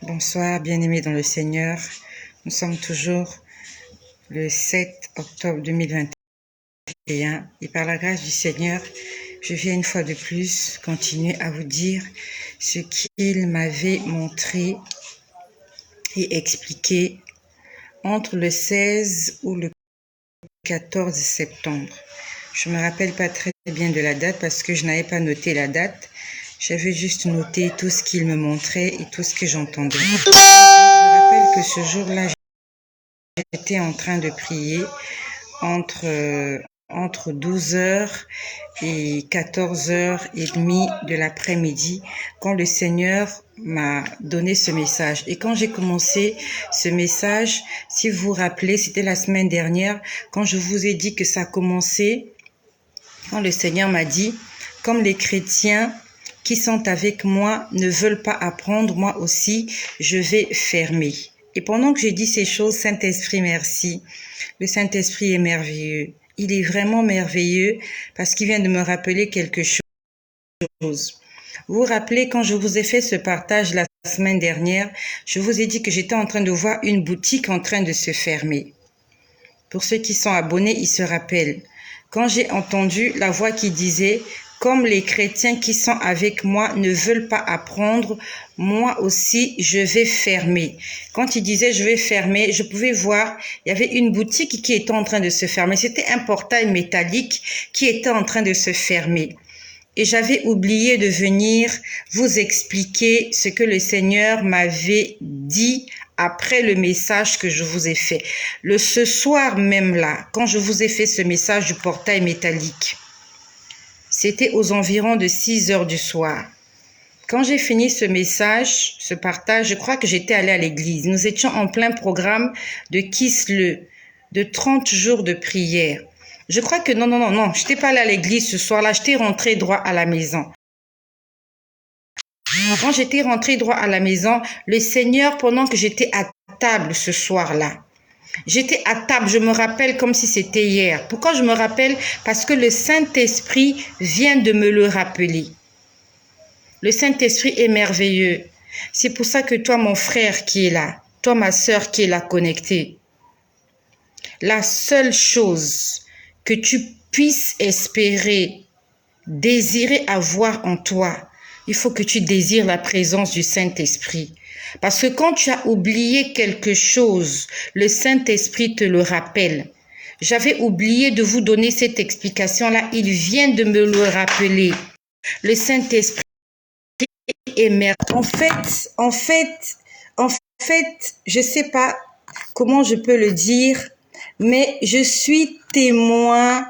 Bonsoir, bien-aimés dans le Seigneur. Nous sommes toujours le 7 octobre 2021 et par la grâce du Seigneur, je viens une fois de plus continuer à vous dire ce qu'il m'avait montré et expliqué entre le 16 ou le 14 septembre. Je me rappelle pas très bien de la date parce que je n'avais pas noté la date. J'avais juste noté tout ce qu'il me montrait et tout ce que j'entendais. Je rappelle que ce jour-là, j'étais en train de prier entre 12h et 14h30 de l'après-midi quand le Seigneur m'a donné ce message. Et quand j'ai commencé ce message, si vous vous rappelez, c'était la semaine dernière, quand je vous ai dit que ça commençait, quand le Seigneur m'a dit, comme les chrétiens qui sont avec moi ne veulent pas apprendre, moi aussi, je vais fermer. Et pendant que j'ai dit ces choses, Saint-Esprit, merci. Le Saint-Esprit est merveilleux. Il est vraiment merveilleux parce qu'il vient de me rappeler quelque chose. Vous vous rappelez, quand je vous ai fait ce partage la semaine dernière, je vous ai dit que j'étais en train de voir une boutique en train de se fermer. Pour ceux qui sont abonnés, ils se rappellent. Quand j'ai entendu la voix qui disait « Comme les chrétiens qui sont avec moi ne veulent pas apprendre, moi aussi je vais fermer. » Quand il disait « je vais fermer », je pouvais voir, il y avait une boutique qui était en train de se fermer. C'était un portail métallique qui était en train de se fermer. Et j'avais oublié de venir vous expliquer ce que le Seigneur m'avait dit après le message que je vous ai fait. Ce soir même là, quand je vous ai fait ce message du portail métallique, c'était aux environs de 6 heures du soir. Quand j'ai fini ce message, ce partage, je crois que j'étais allée à l'église. Nous étions en plein programme de Kisle, de 30 jours de prière. Je crois que non, je n'étais pas allée à l'église ce soir-là, j'étais rentrée droit à la maison. Quand j'étais rentrée droit à la maison, le Seigneur, pendant que j'étais à table ce soir-là, j'étais à table, je me rappelle comme si c'était hier. Pourquoi je me rappelle? Parce que le Saint-Esprit vient de me le rappeler. Le Saint-Esprit est merveilleux. C'est pour ça que toi, mon frère qui est là, toi, ma sœur qui est là connectée, la seule chose que tu puisses espérer, désirer avoir en toi, il faut que tu désires la présence du Saint-Esprit. Parce que quand tu as oublié quelque chose, le Saint-Esprit te le rappelle. J'avais oublié de vous donner cette explication-là. Il vient de me le rappeler. Le Saint-Esprit est merveilleux. En fait, je sais pas comment je peux le dire, mais je suis témoin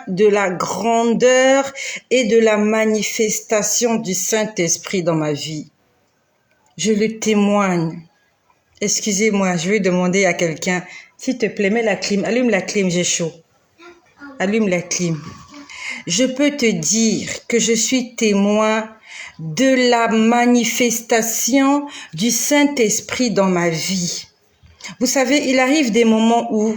de la grandeur et de la manifestation du Saint-Esprit dans ma vie. Je le témoigne. Excusez-moi, je vais demander à quelqu'un, s'il te plaît, mets la clim, allume la clim, j'ai chaud. Allume la clim. Je peux te dire que je suis témoin de la manifestation du Saint-Esprit dans ma vie. Vous savez, il arrive des moments où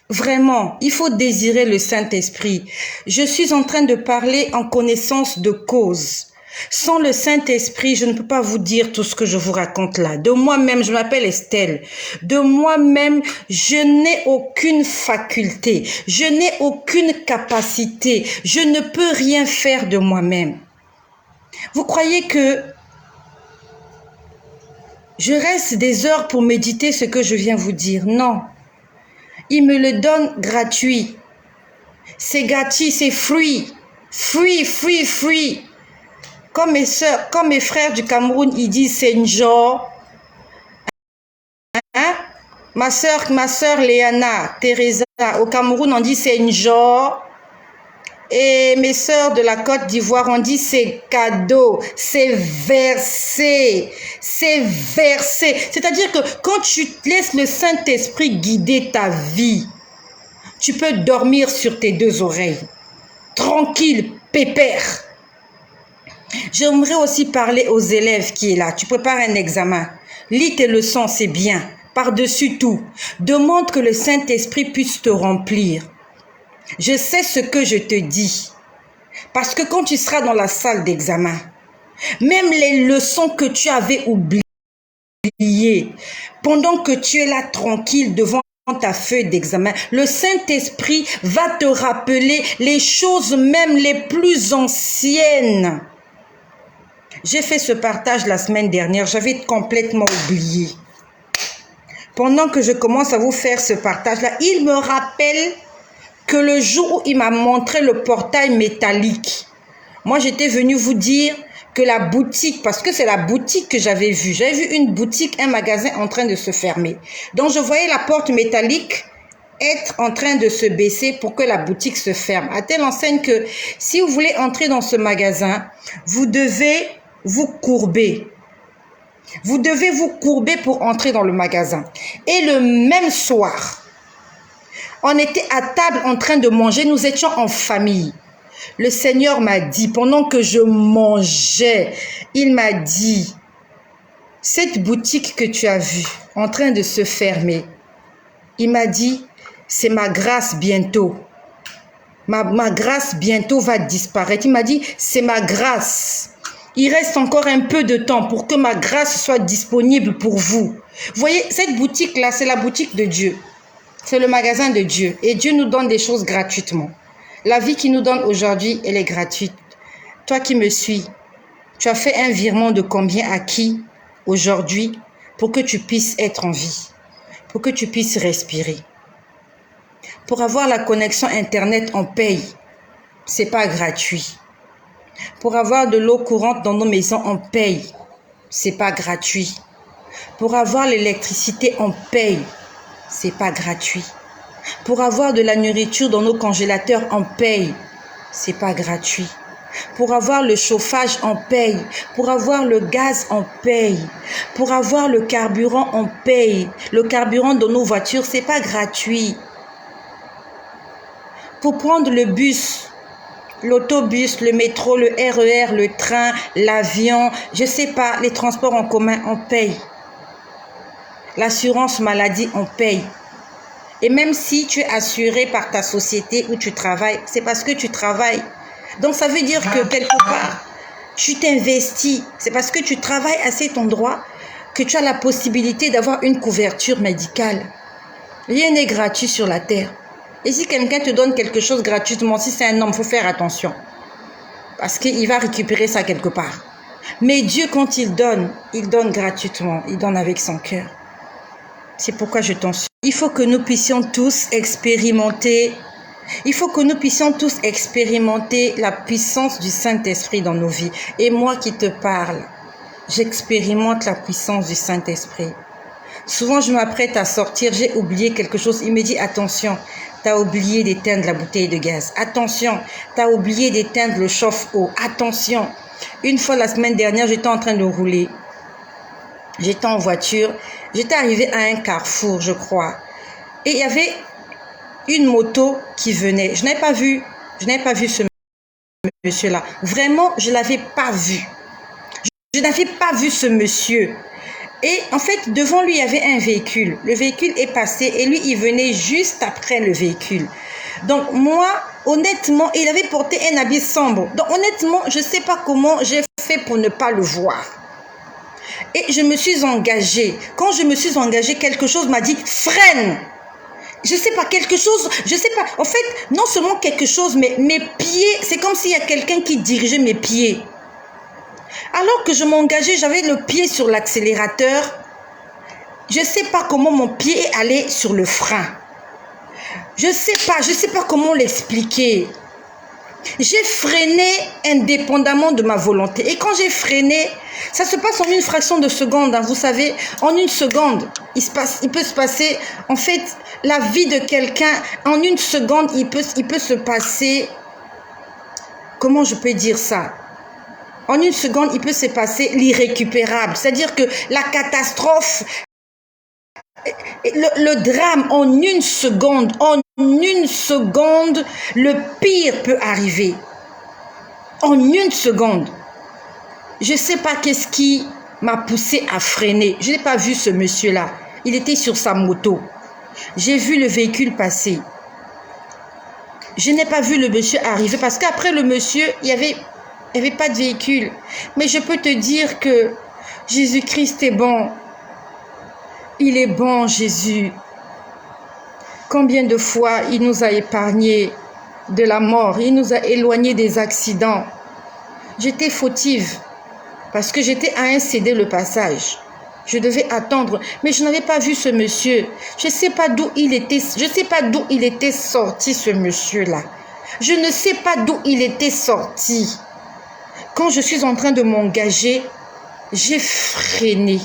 vraiment, il faut désirer le Saint-Esprit. Je suis en train de parler en connaissance de cause. Sans le Saint-Esprit, je ne peux pas vous dire tout ce que je vous raconte là. De moi-même, je m'appelle Estelle. De moi-même, je n'ai aucune faculté. Je n'ai aucune capacité. Je ne peux rien faire de moi-même. Vous croyez que je reste des heures pour méditer ce que je viens vous dire? Non. Il me le donne gratuit. C'est gratuit, c'est free. Free. Comme mes soeurs, comme mes frères du Cameroun, ils disent c'est une joie. Hein? Ma sœur Léana, Teresa, au Cameroun, on dit c'est une joie. Et mes sœurs de la Côte d'Ivoire, on dit c'est cadeau, c'est versé. C'est-à-dire que quand tu laisses le Saint-Esprit guider ta vie, tu peux dormir sur tes deux oreilles. Tranquille, pépère. J'aimerais aussi parler aux élèves qui est là. Tu prépares un examen. Lis tes leçons, c'est bien. Par-dessus tout, demande que le Saint-Esprit puisse te remplir. Je sais ce que je te dis. Parce que quand tu seras dans la salle d'examen, même les leçons que tu avais oubliées, pendant que tu es là tranquille devant ta feuille d'examen, le Saint-Esprit va te rappeler les choses même les plus anciennes. J'ai fait ce partage la semaine dernière, j'avais complètement oublié. Pendant que je commence à vous faire ce partage-là, il me rappelle que le jour où il m'a montré le portail métallique, moi j'étais venue vous dire que la boutique, parce que c'est la boutique que j'avais vue, j'avais vu une boutique, un magasin en train de se fermer. Donc je voyais la porte métallique être en train de se baisser pour que la boutique se ferme. À telle enseigne que si vous voulez entrer dans ce magasin, vous devez vous courber. Vous devez vous courber pour entrer dans le magasin. Et le même soir, on était à table en train de manger, nous étions en famille. Le Seigneur m'a dit, pendant que je mangeais, il m'a dit, cette boutique que tu as vue en train de se fermer, il m'a dit, c'est ma grâce bientôt. Ma grâce bientôt va disparaître. Il m'a dit, c'est ma grâce. Il reste encore un peu de temps pour que ma grâce soit disponible pour vous. Vous voyez, cette boutique-là, c'est la boutique de Dieu. C'est le magasin de Dieu. Et Dieu nous donne des choses gratuitement. La vie qu'il nous donne aujourd'hui, elle est gratuite. Toi qui me suis, tu as fait un virement de combien à qui aujourd'hui pour que tu puisses être en vie, pour que tu puisses respirer. Pour avoir la connexion Internet, on paye. C'est pas gratuit. Pour avoir de l'eau courante dans nos maisons, on paye. C'est pas gratuit. Pour avoir l'électricité, on paye. C'est pas gratuit. Pour avoir de la nourriture dans nos congélateurs, on paye. C'est pas gratuit. Pour avoir le chauffage, on paye. Pour avoir le gaz, on paye. Pour avoir le carburant, on paye. Le carburant dans nos voitures, c'est pas gratuit. Pour prendre le bus, l'autobus, le métro, le RER, le train, l'avion, je sais pas, les transports en commun, on paye. L'assurance maladie, on paye. Et même si tu es assuré par ta société où tu travailles, c'est parce que tu travailles. Donc ça veut dire que quelque part, tu t'investis. C'est parce que tu travailles à cet endroit que tu as la possibilité d'avoir une couverture médicale. Rien n'est gratuit sur la terre. Et si quelqu'un te donne quelque chose gratuitement, si c'est un homme, il faut faire attention. Parce qu'il va récupérer ça quelque part. Mais Dieu, quand il donne gratuitement. Il donne avec son cœur. C'est pourquoi je t'en suis. Il faut que nous puissions tous expérimenter. Il faut que nous puissions tous expérimenter la puissance du Saint-Esprit dans nos vies. Et moi qui te parle, j'expérimente la puissance du Saint-Esprit. Souvent, je m'apprête à sortir, j'ai oublié quelque chose. Il me dit, attention, tu as oublié d'éteindre la bouteille de gaz. Attention, tu as oublié d'éteindre le chauffe-eau. Attention. Une fois la semaine dernière, j'étais en train de rouler. J'étais en voiture. J'étais arrivée à un carrefour, je crois. Et il y avait une moto qui venait. Je n'avais pas vu ce monsieur-là. Vraiment, je ne l'avais pas vu. Je n'avais pas vu ce monsieur. Et en fait, devant lui, il y avait un véhicule. Le véhicule est passé et lui, il venait juste après le véhicule. Donc moi, honnêtement, il avait porté un habit sombre. Donc honnêtement, je ne sais pas comment j'ai fait pour ne pas le voir. Et je me suis engagée. Quand je me suis engagée, quelque chose m'a dit, freine. Je sais pas, quelque chose, je sais pas. En fait, non seulement quelque chose, mais mes pieds, c'est comme s'il y a quelqu'un qui dirigeait mes pieds. Alors que je m'engageais, j'avais le pied sur l'accélérateur. Je ne sais pas comment mon pied est allé sur le frein. Je ne sais pas comment l'expliquer. J'ai freiné indépendamment de ma volonté. Et quand j'ai freiné, ça se passe en une fraction de seconde. Hein, vous savez, en une seconde, il peut se passer, en fait, la vie de quelqu'un, en une seconde, il peut se passer, comment je peux dire ça? En une seconde, il peut se passer l'irrécupérable. C'est-à-dire que la catastrophe, le drame, en une seconde, le pire peut arriver. En une seconde. Je ne sais pas qu'est-ce qui m'a poussé à freiner. Je n'ai pas vu ce monsieur-là. Il était sur sa moto. J'ai vu le véhicule passer. Je n'ai pas vu le monsieur arriver parce qu'après le monsieur, il y avait pas de véhicule. Mais je peux te dire que Jésus-Christ est bon. Il est bon, Jésus. Combien de fois il nous a épargnés de la mort, il nous a éloignés des accidents. J'étais fautive parce que j'étais à un céder le passage. Je devais attendre, mais je n'avais pas vu ce monsieur. Je ne sais pas d'où il était, je ne sais pas d'où il était sorti, ce monsieur-là. Je ne sais pas d'où il était sorti. Quand je suis en train de m'engager, j'ai freiné.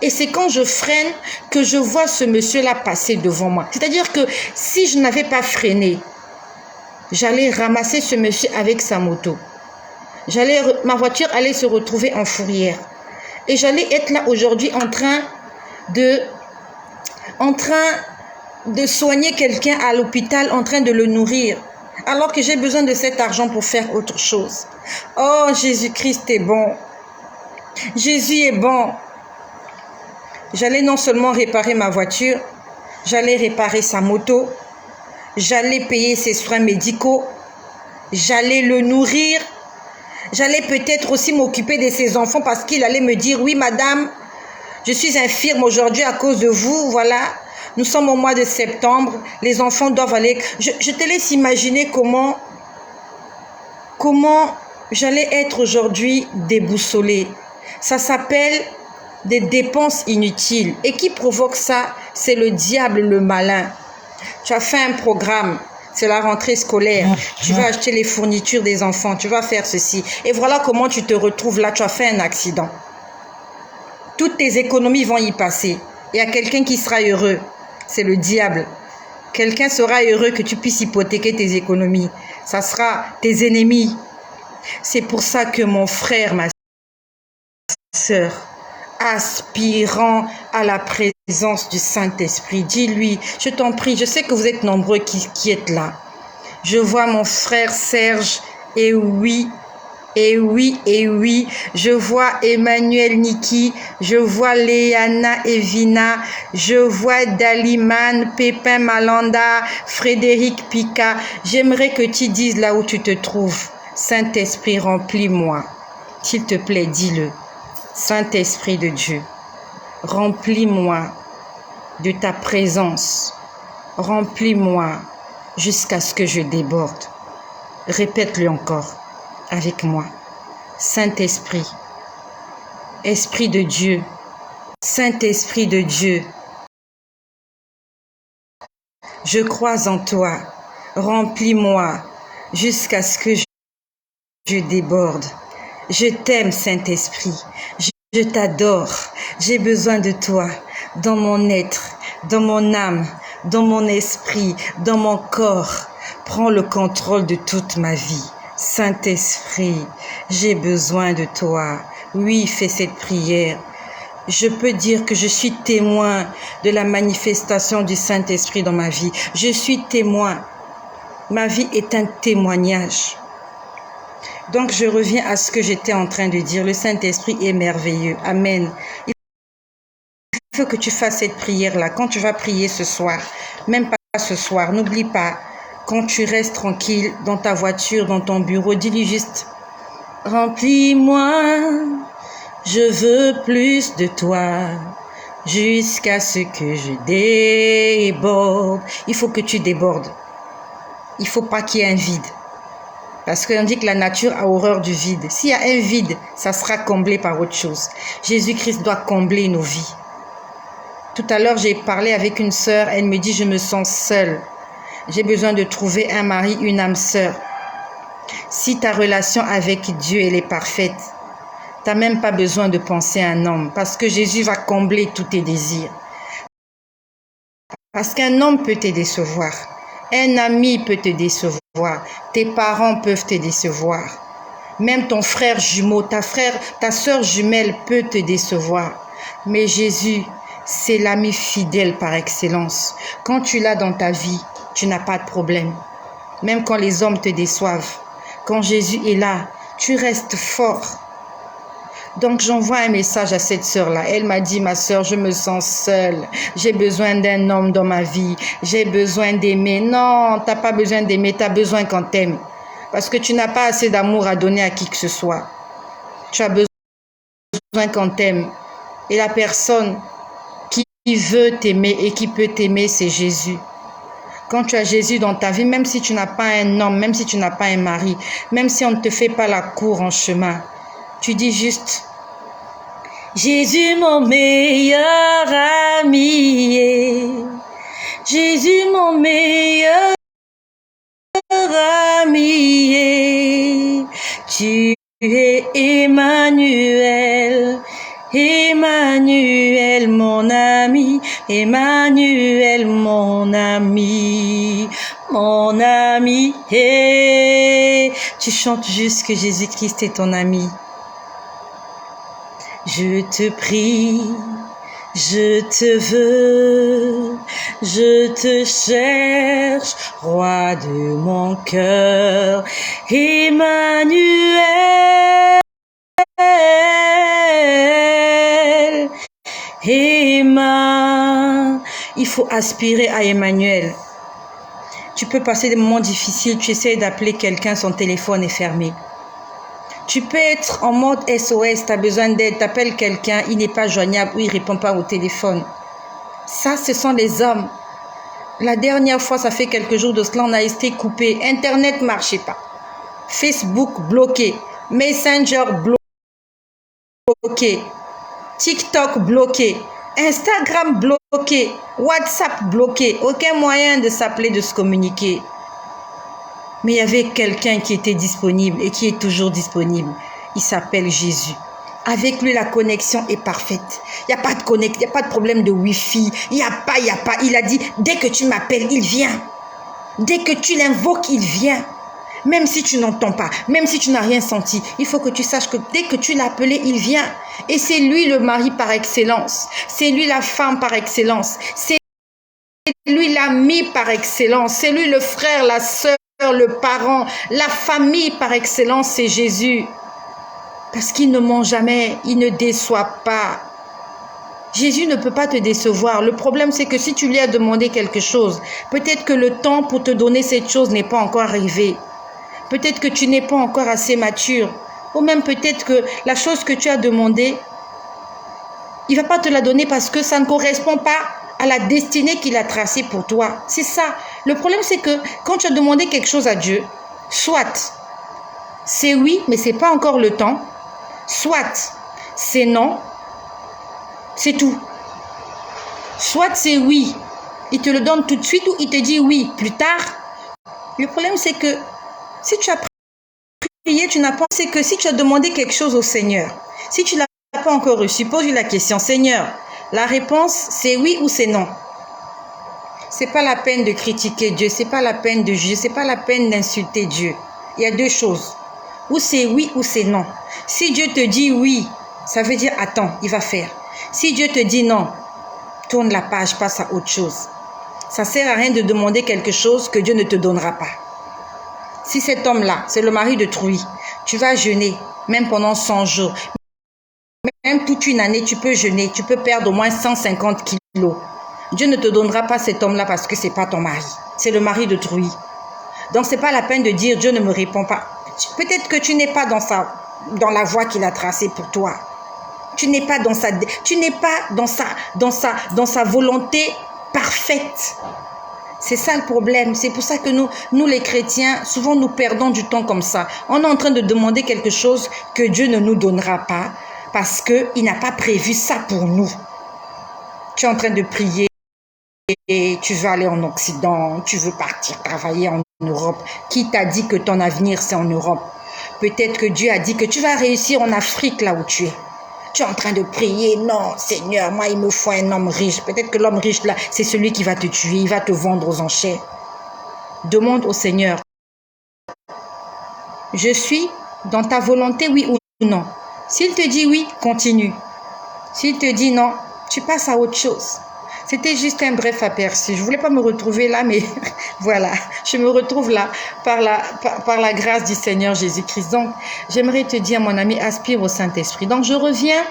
Et c'est quand je freine que je vois ce monsieur-là passer devant moi. C'est-à-dire que si je n'avais pas freiné, j'allais ramasser ce monsieur avec sa moto. Ma voiture allait se retrouver en fourrière. Et j'allais être là aujourd'hui en train de soigner quelqu'un à l'hôpital, en train de le nourrir. Alors que j'ai besoin de cet argent pour faire autre chose. Oh, Jésus-Christ est bon. Jésus est bon. J'allais non seulement réparer ma voiture, j'allais réparer sa moto, j'allais payer ses soins médicaux, j'allais le nourrir, j'allais peut-être aussi m'occuper de ses enfants parce qu'il allait me dire, oui madame, je suis infirme aujourd'hui à cause de vous, voilà, nous sommes au mois de septembre, les enfants doivent aller... Je te laisse imaginer comment j'allais être aujourd'hui déboussolée. Ça s'appelle des dépenses inutiles. Et qui provoque ça? C'est le diable, le malin. Tu as fait un programme, c'est la rentrée scolaire. Tu vas acheter les fournitures des enfants, tu vas faire ceci. Et voilà comment tu te retrouves là, tu as fait un accident. Toutes tes économies vont y passer. Il y a quelqu'un qui sera heureux, c'est le diable. Quelqu'un sera heureux que tu puisses hypothéquer tes économies. Ça sera tes ennemis. C'est pour ça que mon frère, ma sœur, aspirant à la présence du Saint-Esprit, dis-lui, je t'en prie, je sais que vous êtes nombreux qui êtes là. Je vois mon frère Serge, et oui, je vois Emmanuel Niki, je vois Léana Evina, je vois Daliman, Pépin Malanda, Frédéric Pika. J'aimerais que tu dises là où tu te trouves, Saint-Esprit, remplis-moi. S'il te plaît, dis-le. Saint-Esprit de Dieu, remplis-moi de ta présence. Remplis-moi jusqu'à ce que je déborde. Répète-le encore avec moi. Saint-Esprit, Esprit de Dieu, Saint-Esprit de Dieu, je crois en toi. Remplis-moi jusqu'à ce que je déborde. Je t'aime, Saint-Esprit. Je t'adore. J'ai besoin de toi dans mon être, dans mon âme, dans mon esprit, dans mon corps. Prends le contrôle de toute ma vie. Saint-Esprit, j'ai besoin de toi. Oui, fais cette prière. Je peux dire que je suis témoin de la manifestation du Saint-Esprit dans ma vie. Je suis témoin. Ma vie est un témoignage. Donc, je reviens à ce que j'étais en train de dire. Le Saint-Esprit est merveilleux. Amen. Il faut que tu fasses cette prière-là. Quand tu vas prier ce soir, même pas ce soir, n'oublie pas, quand tu restes tranquille dans ta voiture, dans ton bureau, dis-lui juste, remplis-moi, je veux plus de toi, jusqu'à ce que je déborde. Il faut que tu débordes. Il ne faut pas qu'il y ait un vide. Parce qu'on dit que la nature a horreur du vide. S'il y a un vide, ça sera comblé par autre chose. Jésus-Christ doit combler nos vies. Tout à l'heure, j'ai parlé avec une sœur. Elle me dit, je me sens seule. J'ai besoin de trouver un mari, une âme sœur. Si ta relation avec Dieu, elle est parfaite, tu n'as même pas besoin de penser à un homme. Parce que Jésus va combler tous tes désirs. Parce qu'un homme peut te décevoir. Un ami peut te décevoir. Tes parents peuvent te décevoir. Même ton frère jumeau, ta sœur jumelle peut te décevoir. Mais Jésus, c'est l'ami fidèle par excellence. Quand tu l'as dans ta vie, tu n'as pas de problème. Même quand les hommes te déçoivent. Quand Jésus est là, tu restes fort. Donc j'envoie un message à cette sœur-là. Elle m'a dit, ma sœur, je me sens seule. J'ai besoin d'un homme dans ma vie. J'ai besoin d'aimer. Non, tu n'as pas besoin d'aimer, tu as besoin qu'on t'aime. Parce que tu n'as pas assez d'amour à donner à qui que ce soit. Tu as besoin qu'on t'aime. Et la personne qui veut t'aimer et qui peut t'aimer, c'est Jésus. Quand tu as Jésus dans ta vie, même si tu n'as pas un homme, même si tu n'as pas un mari, même si on ne te fait pas la cour en chemin, tu dis juste, Jésus mon meilleur ami, Jésus mon meilleur ami, tu es Emmanuel, Emmanuel mon ami, Emmanuel mon ami, mon ami. Hey. Tu chantes juste que Jésus-Christ est ton ami. Je te prie, je te veux, je te cherche, roi de mon cœur, Emmanuel, Emmanuel. Il faut aspirer à Emmanuel. Tu peux passer des moments difficiles, tu essaies d'appeler quelqu'un, son téléphone est fermé. Tu peux être en mode SOS, tu as besoin d'aide, tu appelles quelqu'un, il n'est pas joignable ou il ne répond pas au téléphone. Ça, ce sont les hommes. La dernière fois, ça fait quelques jours de cela, on a été coupé. Internet ne marchait pas. Facebook bloqué. Messenger bloqué. TikTok bloqué. Instagram bloqué. WhatsApp bloqué. Aucun moyen de s'appeler, de se communiquer. Mais il y avait quelqu'un qui était disponible et qui est toujours disponible. Il s'appelle Jésus. Avec lui, la connexion est parfaite. Il n'y a pas de il n'y a pas de problème de Wi-Fi. Il n'y a pas. Il a dit, dès que tu m'appelles, il vient. Dès que tu l'invoques, il vient. Même si tu n'entends pas, même si tu n'as rien senti, il faut que tu saches que dès que tu l'as appelé, il vient. Et c'est lui le mari par excellence. C'est lui la femme par excellence. C'est lui l'ami par excellence. C'est lui le frère, la sœur, le parent, la famille par excellence, c'est Jésus. Parce qu'il ne ment jamais, il ne déçoit pas. Jésus ne peut pas te décevoir. Le problème, c'est que si tu lui as demandé quelque chose, peut-être que le temps pour te donner cette chose n'est pas encore arrivé. Peut-être que tu n'es pas encore assez mature. Ou même peut-être que la chose que tu as demandée, il ne va pas te la donner parce que ça ne correspond pas à la destinée qu'il a tracée pour toi. C'est ça. Le problème, c'est que quand tu as demandé quelque chose à Dieu, soit c'est oui, mais ce n'est pas encore le temps, soit c'est non, c'est tout. Soit c'est oui, il te le donne tout de suite ou il te dit oui plus tard. Le problème, c'est que si tu as prié, tu n'as pas... C'est que si tu as demandé quelque chose au Seigneur, si tu ne l'as pas encore reçu, pose-lui la question, Seigneur, la réponse, c'est oui ou c'est non. C'est pas la peine de critiquer Dieu, c'est pas la peine de juger, c'est pas la peine d'insulter Dieu. Il y a deux choses. Ou c'est oui ou c'est non. Si Dieu te dit oui, ça veut dire attends, il va faire. Si Dieu te dit non, tourne la page, passe à autre chose. Ça ne sert à rien de demander quelque chose que Dieu ne te donnera pas. Si cet homme-là, c'est le mari de Trouy, tu vas jeûner, même pendant 100 jours. Même toute une année, tu peux jeûner, tu peux perdre au moins 150 kilos. Dieu ne te donnera pas cet homme-là parce que ce n'est pas ton mari. C'est le mari de Trouy. Donc, ce n'est pas la peine de dire Dieu ne me répond pas. Peut-être que tu n'es pas dans la voie qu'il a tracée pour toi. Tu n'es pas dans sa volonté parfaite. C'est ça le problème. C'est pour ça que nous les chrétiens, souvent nous perdons du temps comme ça. On est en train de demander quelque chose que Dieu ne nous donnera pas parce qu'il n'a pas prévu ça pour nous. Tu es en train de prier et tu veux aller en Occident, tu veux partir travailler en Europe. Qui t'a dit que ton avenir c'est en Europe? Peut-être que Dieu a dit que tu vas réussir en Afrique là où tu es. Tu es en train de prier, non Seigneur, moi il me faut un homme riche. Peut-être que l'homme riche là, c'est celui qui va te tuer, il va te vendre aux enchères. Demande au Seigneur, je suis dans ta volonté, oui ou non? S'il te dit oui, continue. S'il te dit non, tu passes à autre chose. C'était juste un bref aperçu. Je voulais pas me retrouver là, mais voilà, je me retrouve là par la grâce du Seigneur Jésus-Christ. Donc, j'aimerais te dire, mon ami, aspire au Saint-Esprit. Donc, je reviens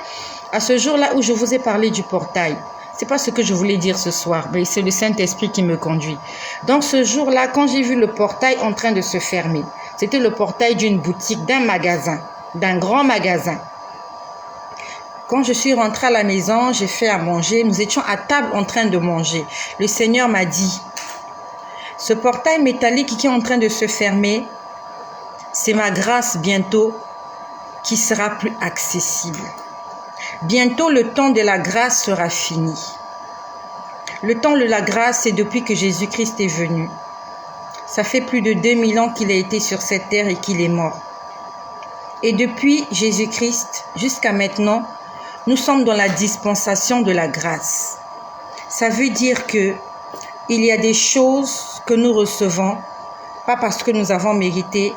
à ce jour-là où je vous ai parlé du portail. C'est pas ce que je voulais dire ce soir, mais c'est le Saint-Esprit qui me conduit. Donc, ce jour-là, quand j'ai vu le portail en train de se fermer, c'était le portail d'une boutique, d'un magasin, d'un grand magasin. Quand je suis rentrée à la maison, j'ai fait à manger. Nous étions à table en train de manger. Le Seigneur m'a dit, ce portail métallique qui est en train de se fermer, c'est ma grâce bientôt qui sera plus accessible. Bientôt, le temps de la grâce sera fini. Le temps de la grâce, c'est depuis que Jésus-Christ est venu. Ça fait plus de 2000 ans qu'il a été sur cette terre et qu'il est mort. Et depuis Jésus-Christ jusqu'à maintenant, nous sommes dans la dispensation de la grâce. Ça veut dire que il y a des choses que nous recevons, pas parce que nous avons mérité,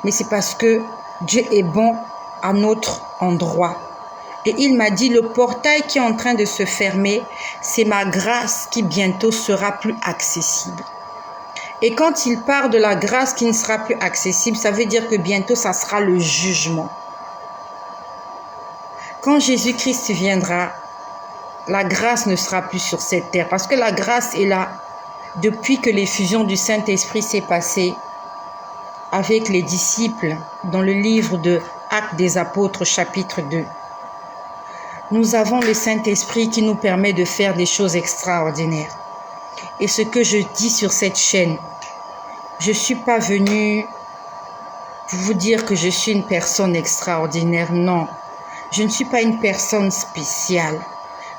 mais c'est parce que Dieu est bon à notre endroit. Et il m'a dit, le portail qui est en train de se fermer, c'est ma grâce qui bientôt sera plus accessible. Et quand il part de la grâce qui ne sera plus accessible, ça veut dire que bientôt, ça sera le jugement. Quand Jésus-Christ viendra, la grâce ne sera plus sur cette terre. Parce que la grâce est là depuis que l'effusion du Saint-Esprit s'est passée avec les disciples dans le livre de Actes des Apôtres, chapitre 2. Nous avons le Saint-Esprit qui nous permet de faire des choses extraordinaires. Et ce que je dis sur cette chaîne, je ne suis pas venue pour vous dire que je suis une personne extraordinaire. Non, je ne suis pas une personne spéciale.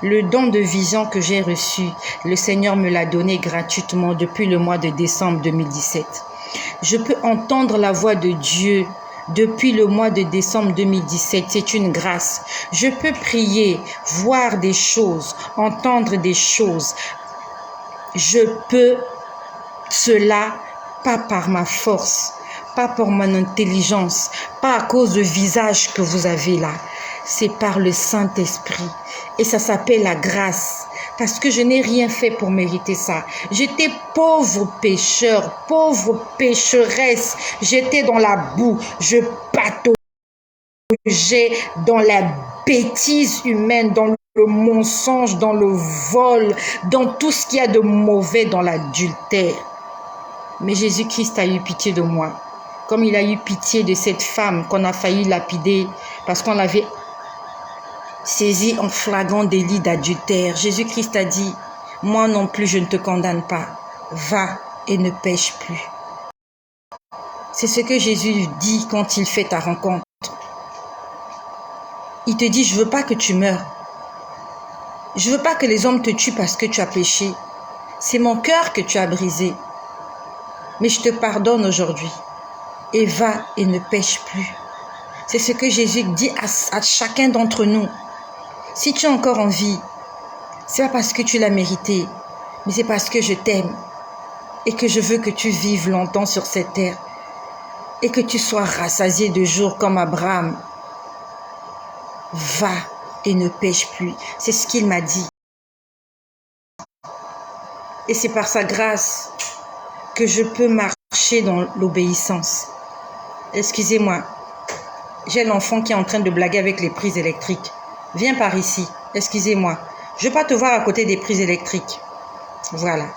Le don de vision que j'ai reçu, le Seigneur me l'a donné gratuitement depuis le mois de décembre 2017. Je peux entendre la voix de Dieu depuis le mois de décembre 2017. C'est une grâce. Je peux prier, voir des choses, entendre des choses. Je peux cela pas par ma force, pas par mon intelligence, pas à cause du visage que vous avez là. C'est par le Saint-Esprit. Et ça s'appelle la grâce. Parce que je n'ai rien fait pour mériter ça. J'étais pauvre pécheur, pauvre pécheresse. J'étais dans la boue. Je pataugeais dans la bêtise humaine, dans le mensonge, dans le vol, dans tout ce qu'il y a de mauvais dans l'adultère. Mais Jésus-Christ a eu pitié de moi. Comme il a eu pitié de cette femme qu'on a failli lapider parce qu'on l'avait saisi en flagrant délit d'adultère. Jésus-Christ a dit, moi non plus je ne te condamne pas, va et ne pêche plus. C'est ce que Jésus dit quand il fait ta rencontre. Il te dit, je veux pas que tu meurs. Je veux pas que les hommes te tuent parce que tu as péché. C'est mon cœur que tu as brisé. Mais je te pardonne aujourd'hui. Et va et ne pêche plus. C'est ce que Jésus dit à chacun d'entre nous. Si tu es encore en vie, ce n'est pas parce que tu l'as mérité, mais c'est parce que je t'aime et que je veux que tu vives longtemps sur cette terre et que tu sois rassasié de jours comme Abraham. Va et ne pêche plus. C'est ce qu'il m'a dit. Et c'est par sa grâce que je peux marcher dans l'obéissance. Excusez-moi, j'ai l'enfant qui est en train de blaguer avec les prises électriques. Viens par ici, excusez-moi. Je ne veux pas te voir à côté des prises électriques. Voilà,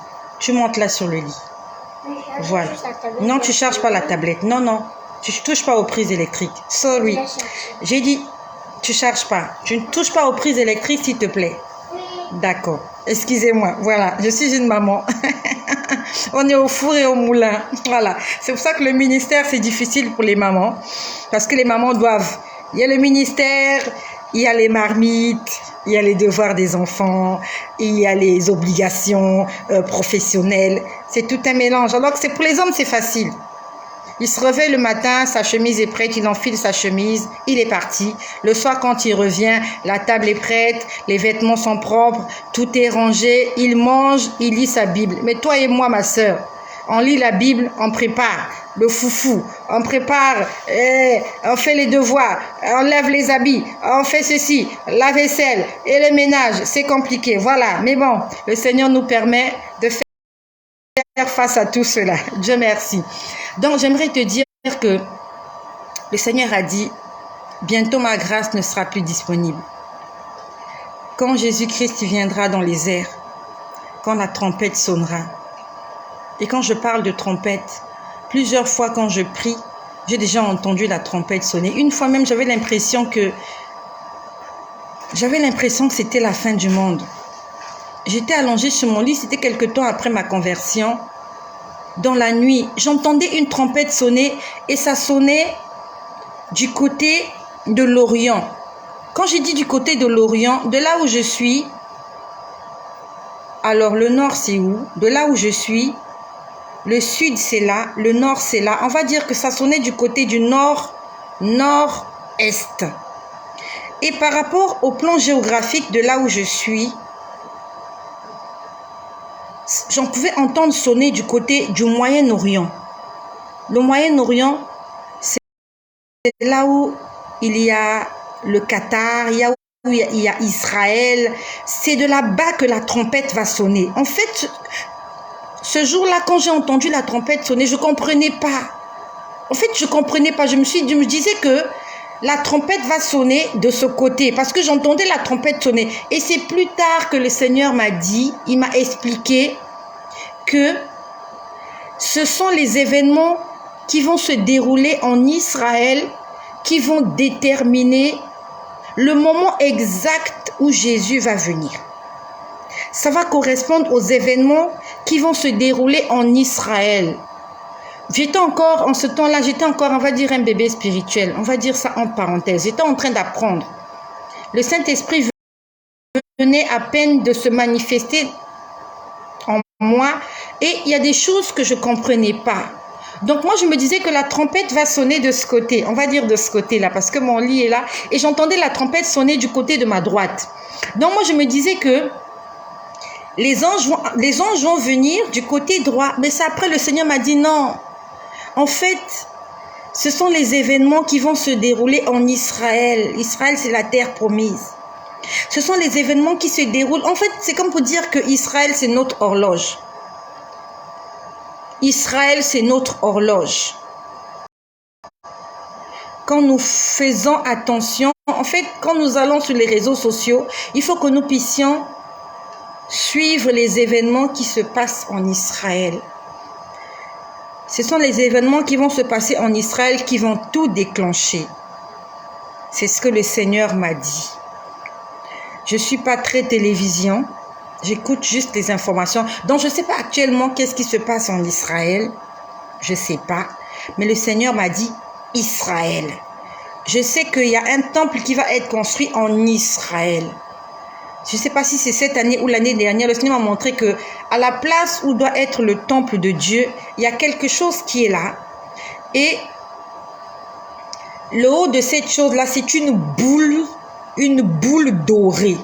tu montes là sur le lit. Voilà. Non, tu ne charges pas la tablette. Non, non, tu ne touches pas aux prises électriques. Sorry. J'ai dit, tu ne charges pas. Tu ne touches pas aux prises électriques, s'il te plaît. D'accord. Excusez-moi. Voilà, je suis une maman. On est au four et au moulin. Voilà. C'est pour ça que le ministère, c'est difficile pour les mamans. Parce que les mamans doivent... Il y a le ministère... Il y a les marmites, il y a les devoirs des enfants, il y a les obligations professionnelles. C'est tout un mélange. Alors que c'est pour les hommes, c'est facile. Il se réveille le matin, sa chemise est prête, il enfile sa chemise, il est parti. Le soir, quand il revient, la table est prête, les vêtements sont propres, tout est rangé, il mange, il lit sa Bible. Mais toi et moi, ma sœur, on lit la Bible, on prépare. le foufou, on prépare, on fait les devoirs, on lave les habits, on fait ceci, la vaisselle et le ménage, c'est compliqué, voilà. Mais bon, le Seigneur nous permet de faire face à tout cela. Dieu merci. Donc, j'aimerais te dire que le Seigneur a dit, bientôt ma grâce ne sera plus disponible. Quand Jésus-Christ viendra dans les airs, quand la trompette sonnera. Et quand je parle de trompette, plusieurs fois quand je prie, j'ai déjà entendu la trompette sonner. Une fois même, j'avais l'impression que c'était la fin du monde. J'étais allongée sur mon lit, c'était quelque temps après ma conversion. Dans la nuit, j'entendais une trompette sonner et ça sonnait du côté de l'Orient. Quand j'ai dit du côté de l'Orient, de là où je suis, alors le nord c'est où? De là où je suis, le sud c'est là, le nord c'est là. On va dire que ça sonnait du côté du nord, nord-est. Et par rapport au plan géographique de là où je suis, j'en pouvais entendre sonner du côté du Moyen-Orient. Le Moyen-Orient, c'est là où il y a le Qatar, il y a Israël. C'est de là-bas que la trompette va sonner. En fait, ce jour-là, quand j'ai entendu la trompette sonner, je ne comprenais pas. En fait, je ne comprenais pas. Je me disais que la trompette va sonner de ce côté parce que j'entendais la trompette sonner. Et c'est plus tard que le Seigneur m'a dit, il m'a expliqué que ce sont les événements qui vont se dérouler en Israël qui vont déterminer le moment exact où Jésus va venir. Ça va correspondre aux événements qui vont se dérouler en Israël. J'étais encore, en ce temps-là, on va dire, un bébé spirituel. On va dire ça en parenthèse. J'étais en train d'apprendre. Le Saint-Esprit venait à peine de se manifester en moi et il y a des choses que je ne comprenais pas. Donc moi, je me disais que la trompette va sonner de ce côté. On va dire de ce côté-là parce que mon lit est là. Et j'entendais la trompette sonner du côté de ma droite. Donc moi, je me disais que les anges vont venir du côté droit. Mais ça, après, le Seigneur m'a dit non. En fait, ce sont les événements qui vont se dérouler en Israël. Israël, c'est la terre promise. Ce sont les événements qui se déroulent. En fait, c'est comme pour dire que Israël, c'est notre horloge. Israël, c'est notre horloge. Quand nous faisons attention, en fait, quand nous allons sur les réseaux sociaux, il faut que nous puissions suivre les événements qui se passent en Israël. Ce sont les événements qui vont se passer en Israël qui vont tout déclencher. C'est ce que le Seigneur m'a dit. Je ne suis pas très télévision. J'écoute juste les informations. Donc, je ne sais pas actuellement qu'est-ce qui se passe en Israël. Je ne sais pas. Mais le Seigneur m'a dit Israël. Je sais qu'il y a un temple qui va être construit en Israël. Je ne sais pas si c'est cette année ou l'année dernière. Le Seigneur m'a montré que à la place où doit être le temple de Dieu, il y a quelque chose qui est là. Et le haut de cette chose-là, c'est une boule dorée.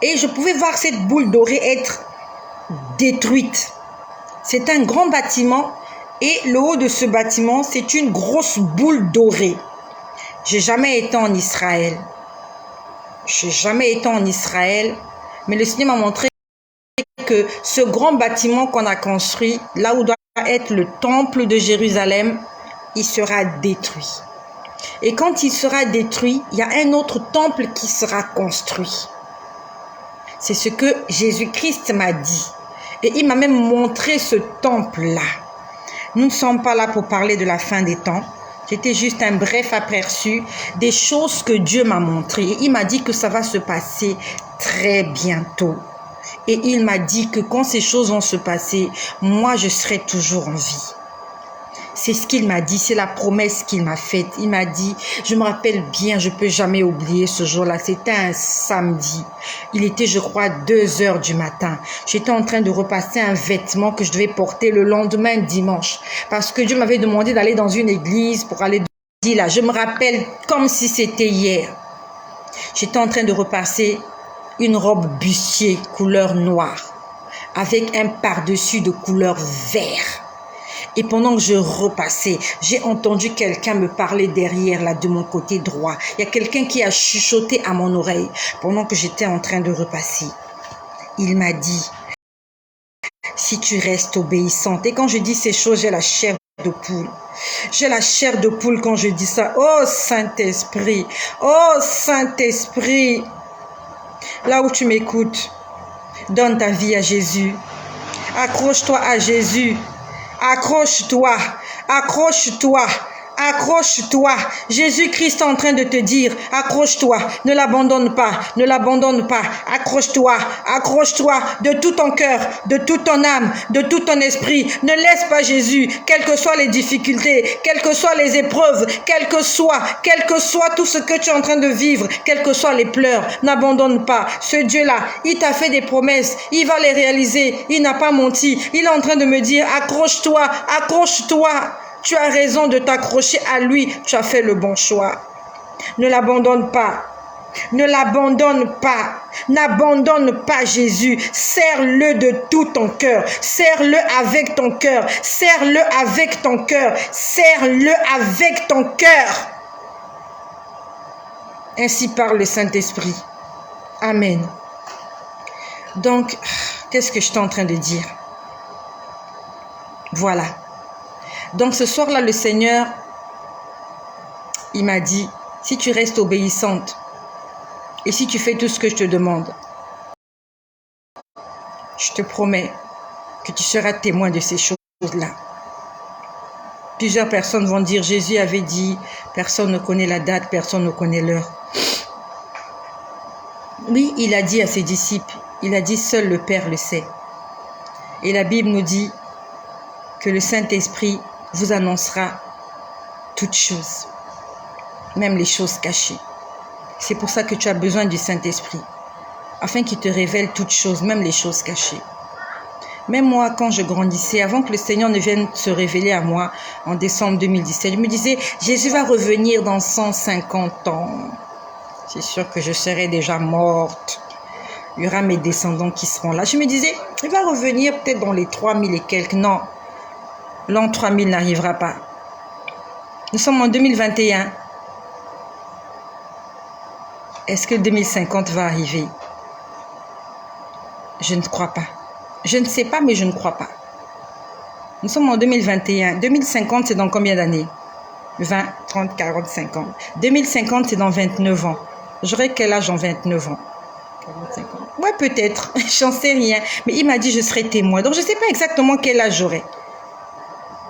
Et je pouvais voir cette boule dorée être détruite. C'est un grand bâtiment et le haut de ce bâtiment, c'est une grosse boule dorée. J'ai jamais été en Israël. Mais le Seigneur m'a montré que ce grand bâtiment qu'on a construit, là où doit être le temple de Jérusalem, il sera détruit. Et quand il sera détruit, il y a un autre temple qui sera construit. C'est ce que Jésus-Christ m'a dit. Et il m'a même montré ce temple-là. Nous ne sommes pas là pour parler de la fin des temps. C'était juste un bref aperçu des choses que Dieu m'a montrées. Et il m'a dit que ça va se passer très bientôt. Et il m'a dit que quand ces choses vont se passer, moi, je serai toujours en vie. C'est ce qu'il m'a dit, c'est la promesse qu'il m'a faite. Il m'a dit, je me rappelle bien, je ne peux jamais oublier ce jour-là. C'était un samedi. Il était, je crois, 2 heures du matin. J'étais en train de repasser un vêtement que je devais porter le lendemain dimanche. Parce que Dieu m'avait demandé d'aller dans une église pour aller dire là. Je me rappelle comme si c'était hier. J'étais en train de repasser une robe bustier couleur noire avec un par-dessus de couleur vert. Et pendant que je repassais, j'ai entendu quelqu'un me parler derrière, là, de mon côté droit. Il y a quelqu'un qui a chuchoté à mon oreille pendant que j'étais en train de repasser. Il m'a dit, si tu restes obéissante. Et quand je dis ces choses, j'ai la chair de poule. J'ai la chair de poule quand je dis ça. Oh Saint-Esprit, oh Saint-Esprit, là où tu m'écoutes, donne ta vie à Jésus. Accroche-toi à Jésus. Accroche-toi, accroche-toi, accroche-toi. Jésus-Christ est en train de te dire, accroche-toi, ne l'abandonne pas, ne l'abandonne pas. Accroche-toi, accroche-toi de tout ton cœur, de toute ton âme, de tout ton esprit. Ne laisse pas Jésus, quelles que soient les difficultés, quelles que soient les épreuves, quel que soit tout ce que tu es en train de vivre, quels que soient les pleurs, n'abandonne pas. Ce Dieu-là, il t'a fait des promesses, il va les réaliser, il n'a pas menti. Il est en train de me dire, accroche-toi, accroche-toi. Tu as raison de t'accrocher à lui, tu as fait le bon choix. Ne l'abandonne pas. Ne l'abandonne pas. N'abandonne pas Jésus. Serre-le de tout ton cœur. Serre-le avec ton cœur. Serre-le avec ton cœur. Serre-le avec ton cœur. Ainsi parle le Saint-Esprit. Amen. Donc, qu'est-ce que je suis en train de dire? Voilà. Donc ce soir-là, le Seigneur, il m'a dit, si tu restes obéissante et si tu fais tout ce que je te demande, je te promets que tu seras témoin de ces choses-là. Plusieurs personnes vont dire, Jésus avait dit, personne ne connaît la date, personne ne connaît l'heure. Oui, il a dit à ses disciples, il a dit, seul le Père le sait. Et la Bible nous dit que le Saint-Esprit vous annoncera toutes choses, même les choses cachées. C'est pour ça que tu as besoin du Saint-Esprit, afin qu'il te révèle toutes choses, même les choses cachées. Même moi, quand je grandissais, avant que le Seigneur ne vienne se révéler à moi en décembre 2017, je me disais, Jésus va revenir dans 150 ans. C'est sûr que je serai déjà morte. Il y aura mes descendants qui seront là. Je me disais, il va revenir peut-être dans les 3000 et quelques. Non, l'an 3000 n'arrivera pas. Nous sommes en 2021. Est-ce que 2050 va arriver? Je ne crois pas. Je ne sais pas, mais je ne crois pas. Nous sommes en 2021. 2050, c'est dans combien d'années? 20, 30, 40, 50. 2050, c'est dans 29 ans. J'aurai quel âge en 29 ans? 45 ans. Ouais, peut-être. J'en sais rien. Mais il m'a dit, je serai témoin. Donc, je ne sais pas exactement quel âge j'aurai.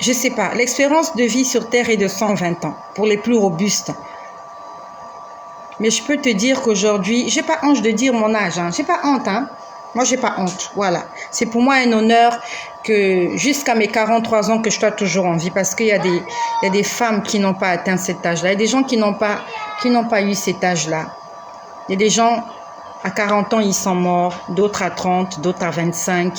Je ne sais pas. L'expérience de vie sur Terre est de 120 ans, pour les plus robustes. Mais je peux te dire qu'aujourd'hui, je n'ai pas honte de dire mon âge. Hein. Je n'ai pas honte. Hein. Moi, je n'ai pas honte. Voilà. C'est pour moi un honneur que jusqu'à mes 43 ans, que je sois toujours en vie. Parce qu'il y a des femmes qui n'ont pas atteint cet âge-là. Il y a des gens qui n'ont pas eu cet âge-là. Il y a des gens, à 40 ans, ils sont morts. D'autres à 30, d'autres à 25,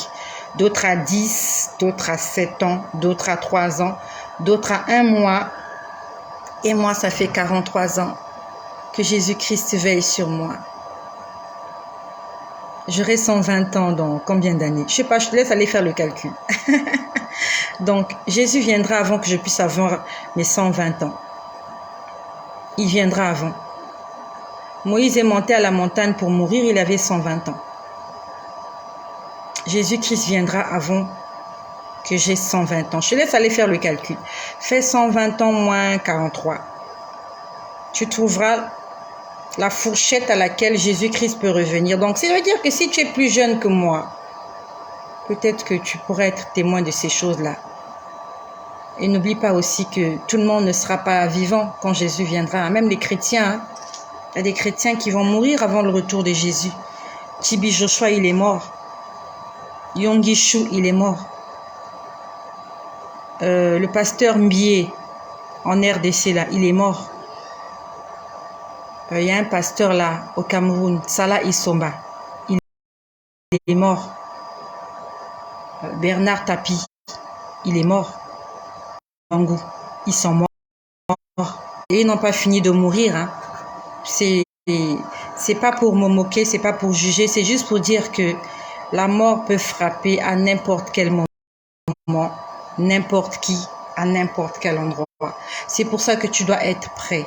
d'autres à 10, d'autres à 7 ans, d'autres à 3 ans, d'autres à 1 mois. Et moi, ça fait 43 ans que Jésus-Christ veille sur moi. J'aurai 120 ans dans combien d'années? Je sais pas, je te laisse aller faire le calcul. Donc, Jésus viendra avant que je puisse avoir mes 120 ans. Il viendra avant. Moïse est monté à la montagne pour mourir, il avait 120 ans. Jésus-Christ viendra avant que j'ai 120 ans. Je te laisse aller faire le calcul. Fais 120 ans moins 43. Tu trouveras la fourchette à laquelle Jésus-Christ peut revenir. Donc, ça veut dire que si tu es plus jeune que moi, peut-être que tu pourrais être témoin de ces choses-là. Et n'oublie pas aussi que tout le monde ne sera pas vivant quand Jésus viendra. Même les chrétiens, hein. Il y a des chrétiens qui vont mourir avant le retour de Jésus. Tibi Joshua, il est mort. Yongishu, il est mort. Le pasteur Mbie, en RDC, là, il est mort. Il y a un pasteur là, au Cameroun, Salah Issomba, il est mort. Bernard Tapie, il est mort. Bangou, ils sont morts. Et ils n'ont pas fini de mourir. Hein. C'est pas pour me moquer, c'est pas pour juger, c'est juste pour dire que la mort peut frapper à n'importe quel moment. n'importe qui, à n'importe quel endroit. C'est pour ça que tu dois être prêt.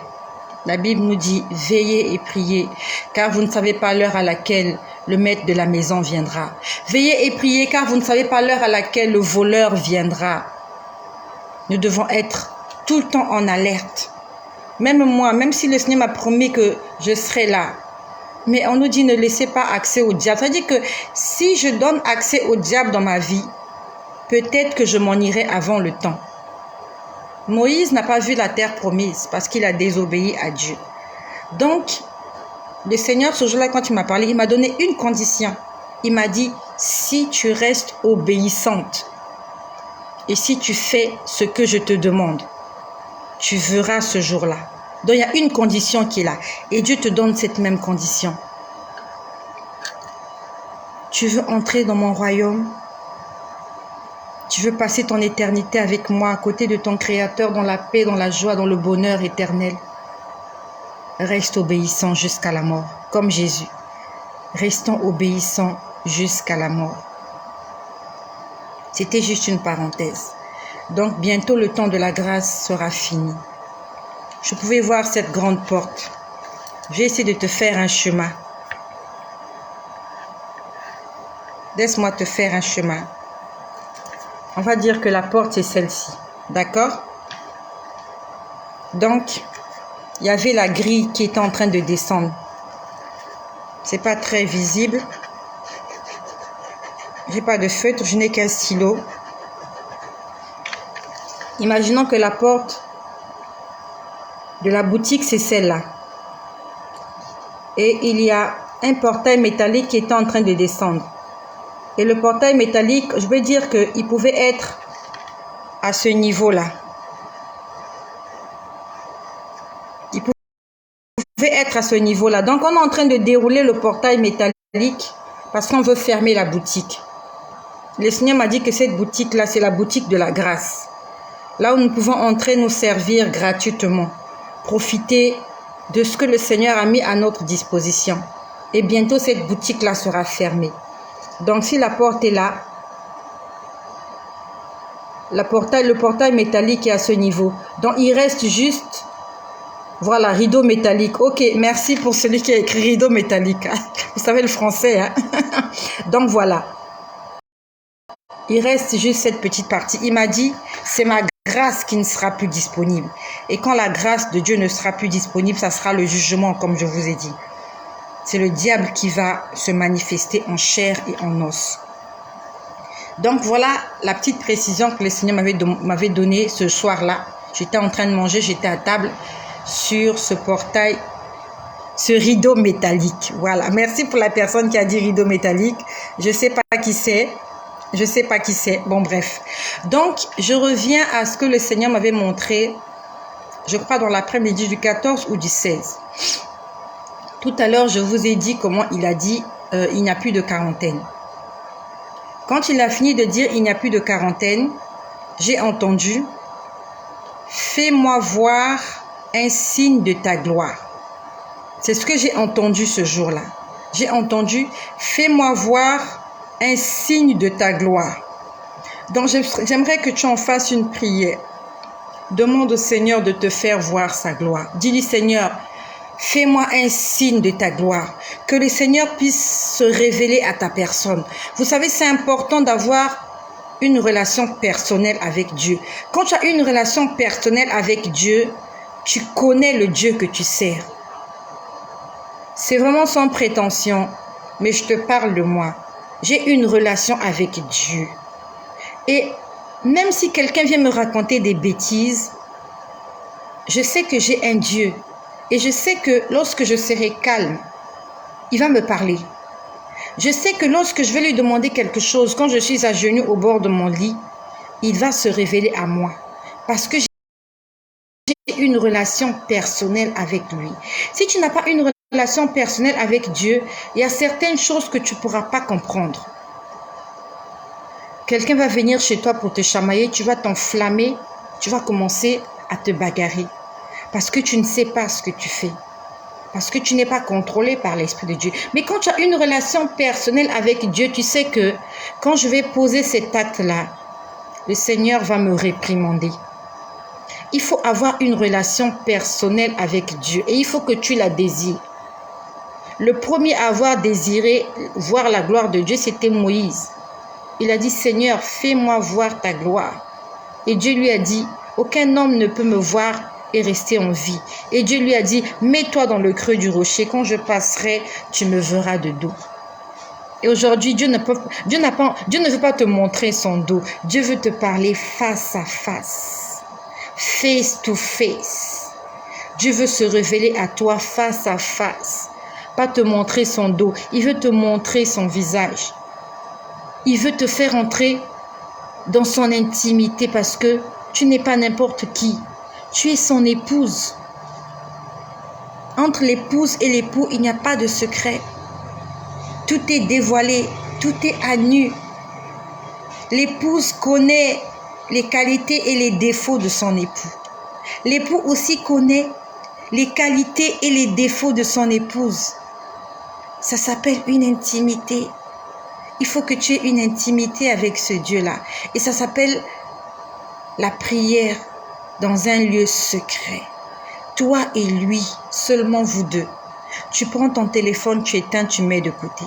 La Bible nous dit, veillez et priez, car vous ne savez pas l'heure à laquelle le maître de la maison viendra. Veillez et priez, car vous ne savez pas l'heure à laquelle le voleur viendra. Nous devons être tout le temps en alerte. Même moi, même si le Seigneur m'a promis que je serai là, mais on nous dit ne laissez pas accès au diable. C'est-à-dire que si je donne accès au diable dans ma vie, peut-être que je m'en irai avant le temps. Moïse n'a pas vu la terre promise parce qu'il a désobéi à Dieu. Donc, le Seigneur, ce jour-là, quand il m'a parlé, il m'a donné une condition. Il m'a dit, si tu restes obéissante et si tu fais ce que je te demande, tu verras ce jour-là. Donc, il y a une condition qui est là. Et Dieu te donne cette même condition. Tu veux entrer dans mon royaume? Tu veux passer ton éternité avec moi à côté de ton Créateur dans la paix, dans la joie, dans le bonheur éternel? Reste obéissant jusqu'à la mort, comme Jésus. Restons obéissants jusqu'à la mort. C'était juste une parenthèse. Donc bientôt le temps de la grâce sera fini. Je pouvais voir cette grande porte. Je vais essayer de te faire un chemin. Laisse-moi te faire un chemin. On va dire que la porte c'est celle-ci. D'accord? Donc, il y avait la grille qui était en train de descendre. C'est pas très visible. J'ai pas de feutre, je n'ai qu'un stylo. Imaginons que la porte de la boutique, c'est celle-là. Et il y a un portail métallique qui est en train de descendre. Et le portail métallique, je veux dire qu'il pouvait être à ce niveau-là. Il pouvait être à ce niveau-là. Donc, on est en train de dérouler le portail métallique parce qu'on veut fermer la boutique. Le Seigneur m'a dit que cette boutique-là, c'est la boutique de la grâce. Là où nous pouvons entrer, nous servir gratuitement. Profiter de ce que le Seigneur a mis à notre disposition. Et bientôt, cette boutique-là sera fermée. Donc, si la porte est là, le portail métallique est à ce niveau. Donc, il reste juste, voilà, rideau métallique. Ok, merci pour celui qui a écrit rideau métallique. Vous savez le français, hein? Donc, voilà. Il reste juste cette petite partie. Il m'a dit, c'est ma grâce qui ne sera plus disponible. Et quand la grâce de Dieu ne sera plus disponible, ça sera le jugement, comme je vous ai dit. C'est le diable qui va se manifester en chair et en os. Donc voilà la petite précision que le Seigneur m'avait donnée ce soir-là. J'étais en train de manger, j'étais à table sur ce portail, ce rideau métallique. Voilà, merci pour la personne qui a dit rideau métallique. Je ne sais pas qui c'est. Je ne sais pas qui c'est. Bon, bref. Donc, je reviens à ce que le Seigneur m'avait montré, je crois dans l'après-midi du 14 ou du 16. Tout à l'heure, je vous ai dit comment il a dit il n'y a plus de quarantaine. Quand il a fini de dire il n'y a plus de quarantaine, j'ai entendu « Fais-moi voir un signe de ta gloire ». C'est ce que j'ai entendu ce jour-là. J'ai entendu « Fais-moi voir un signe de ta gloire ». Donc, j'aimerais que tu en fasses une prière. Demande au Seigneur de te faire voir sa gloire. Dis-lui, Seigneur, fais-moi un signe de ta gloire, que le Seigneur puisse se révéler à ta personne. Vous savez, c'est important d'avoir une relation personnelle avec Dieu. Quand tu as une relation personnelle avec Dieu, tu connais le Dieu que tu sers. C'est vraiment sans prétention, mais je te parle de moi. J'ai une relation avec Dieu. Et même si quelqu'un vient me raconter des bêtises, je sais que j'ai un Dieu. Et je sais que lorsque je serai calme, il va me parler. Je sais que lorsque je vais lui demander quelque chose, quand je suis à genoux au bord de mon lit, il va se révéler à moi. Parce que j'ai une relation personnelle avec lui. Si tu n'as pas une relation personnelle avec Dieu, il y a certaines choses que tu ne pourras pas comprendre. Quelqu'un va venir chez toi pour te chamailler, tu vas t'enflammer, tu vas commencer à te bagarrer. Parce que tu ne sais pas ce que tu fais. Parce que tu n'es pas contrôlé par l'Esprit de Dieu. Mais quand tu as une relation personnelle avec Dieu, tu sais que quand je vais poser cet acte-là, le Seigneur va me réprimander. Il faut avoir une relation personnelle avec Dieu et il faut que tu la désires. Le premier à avoir désiré voir la gloire de Dieu, c'était Moïse. Il a dit, Seigneur, fais-moi voir ta gloire. Et Dieu lui a dit, aucun homme ne peut me voir et rester en vie. Et Dieu lui a dit, mets-toi dans le creux du rocher, quand je passerai, tu me verras de dos. Et aujourd'hui, Dieu ne veut pas te montrer son dos. Dieu veut te parler face à face, face to face. Dieu veut se révéler à toi face à face, pas te montrer son dos. Il veut te montrer son visage. Il veut te faire entrer dans son intimité parce que tu n'es pas n'importe qui. Tu es son épouse. Entre l'épouse et l'époux, il n'y a pas de secret. Tout est dévoilé, tout est à nu. L'épouse connaît les qualités et les défauts de son époux. L'époux aussi connaît les qualités et les défauts de son épouse. Ça s'appelle une intimité. Il faut que tu aies une intimité avec ce Dieu-là. Et ça s'appelle la prière dans un lieu secret. Toi et lui, seulement vous deux. Tu prends ton téléphone, tu éteins, tu mets de côté.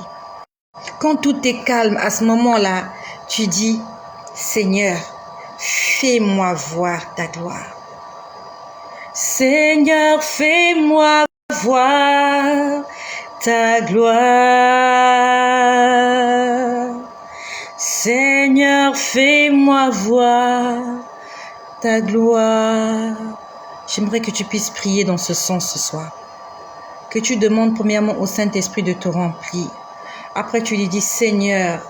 Quand tout est calme, à ce moment-là, tu dis, Seigneur, fais-moi voir ta gloire. Seigneur, fais-moi voir ta gloire. Seigneur, fais-moi voir ta gloire. J'aimerais que tu puisses prier dans ce sens ce soir. Que tu demandes premièrement au Saint-Esprit de te remplir. Après, tu lui dis, Seigneur,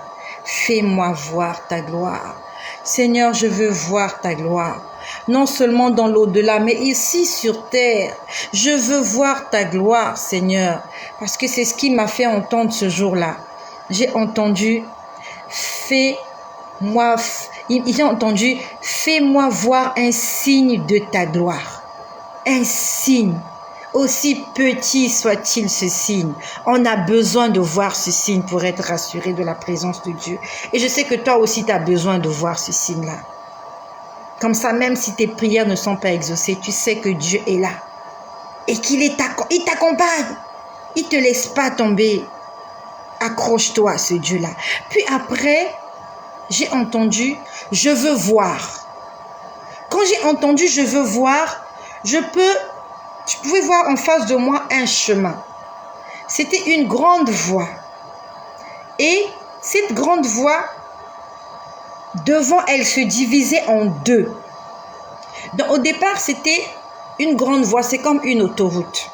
fais-moi voir ta gloire. Seigneur, je veux voir ta gloire. Non seulement dans l'au-delà, mais ici sur terre. Je veux voir ta gloire, Seigneur. Parce que c'est ce qui m'a fait entendre ce jour-là. J'ai entendu, fais-moi voir un signe de ta gloire. Un signe. Aussi petit soit-il ce signe, on a besoin de voir ce signe pour être rassuré de la présence de Dieu. Et je sais que toi aussi tu as besoin de voir ce signe-là. Comme ça, même si tes prières ne sont pas exaucées, tu sais que Dieu est là. Et qu'il t'accompagne. Il ne te laisse pas tomber. Accroche-toi à ce Dieu-là. Puis après, j'ai entendu, je veux voir. Quand j'ai entendu, je veux voir, je pouvais voir en face de moi un chemin. C'était une grande voie. Et cette grande voie, devant elle se divisait en deux. Donc, au départ, c'était une grande voie, c'est comme une autoroute.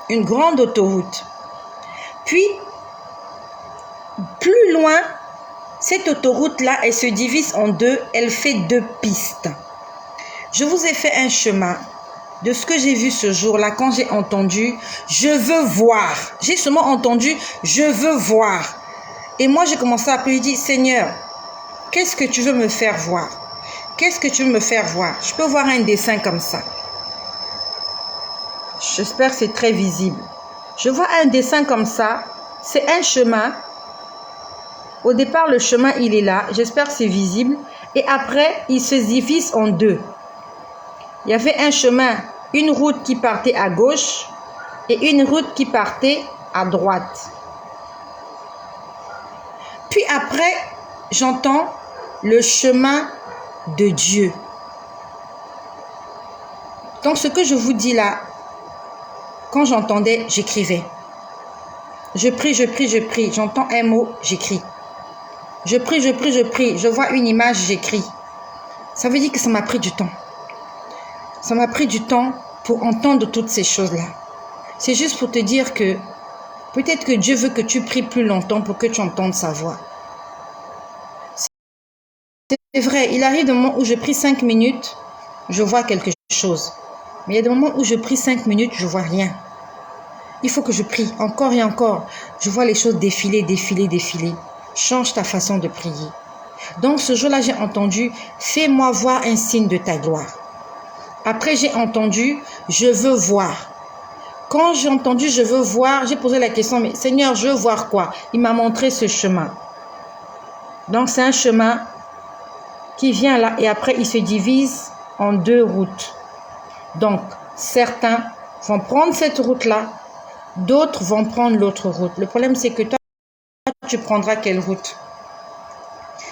Une grande autoroute. Puis, plus loin, cette autoroute-là, elle se divise en deux, elle fait deux pistes. Je vous ai fait un chemin. De ce que j'ai vu ce jour-là, quand j'ai entendu, je veux voir. J'ai seulement entendu, je veux voir. Et moi, j'ai commencé à prier, Seigneur, qu'est-ce que tu veux me faire voir? Qu'est-ce que tu veux me faire voir? Je peux voir un dessin comme ça. J'espère que c'est très visible. Je vois un dessin comme ça. C'est un chemin. Au départ, le chemin, il est là. J'espère que c'est visible. Et après, il se divise en deux. Il y avait un chemin, une route qui partait à gauche et une route qui partait à droite. Puis après, j'entends le chemin de Dieu. Donc ce que je vous dis là, quand j'entendais, j'écrivais. Je prie, je prie, je prie. J'entends un mot, j'écris. Je prie, je prie, je prie. Je vois une image, j'écris. Ça veut dire que ça m'a pris du temps. Ça m'a pris du temps pour entendre toutes ces choses-là. C'est juste pour te dire que peut-être que Dieu veut que tu pries plus longtemps pour que tu entendes sa voix. C'est vrai, il arrive des moments où je prie 5 minutes, je vois quelque chose. Mais il y a des moments où je prie 5 minutes, je ne vois rien. Il faut que je prie encore et encore. Je vois les choses défiler, défiler, défiler. Change ta façon de prier. Donc ce jour-là, j'ai entendu, fais-moi voir un signe de ta gloire. Après, j'ai entendu, je veux voir. Quand j'ai entendu, je veux voir, j'ai posé la question, mais Seigneur, je veux voir quoi? Il m'a montré ce chemin. Donc, c'est un chemin qui vient là et après il se divise en deux routes. Donc, certains vont prendre cette route-là, d'autres vont prendre l'autre route. Le problème, c'est que toi, tu prendras quelle route?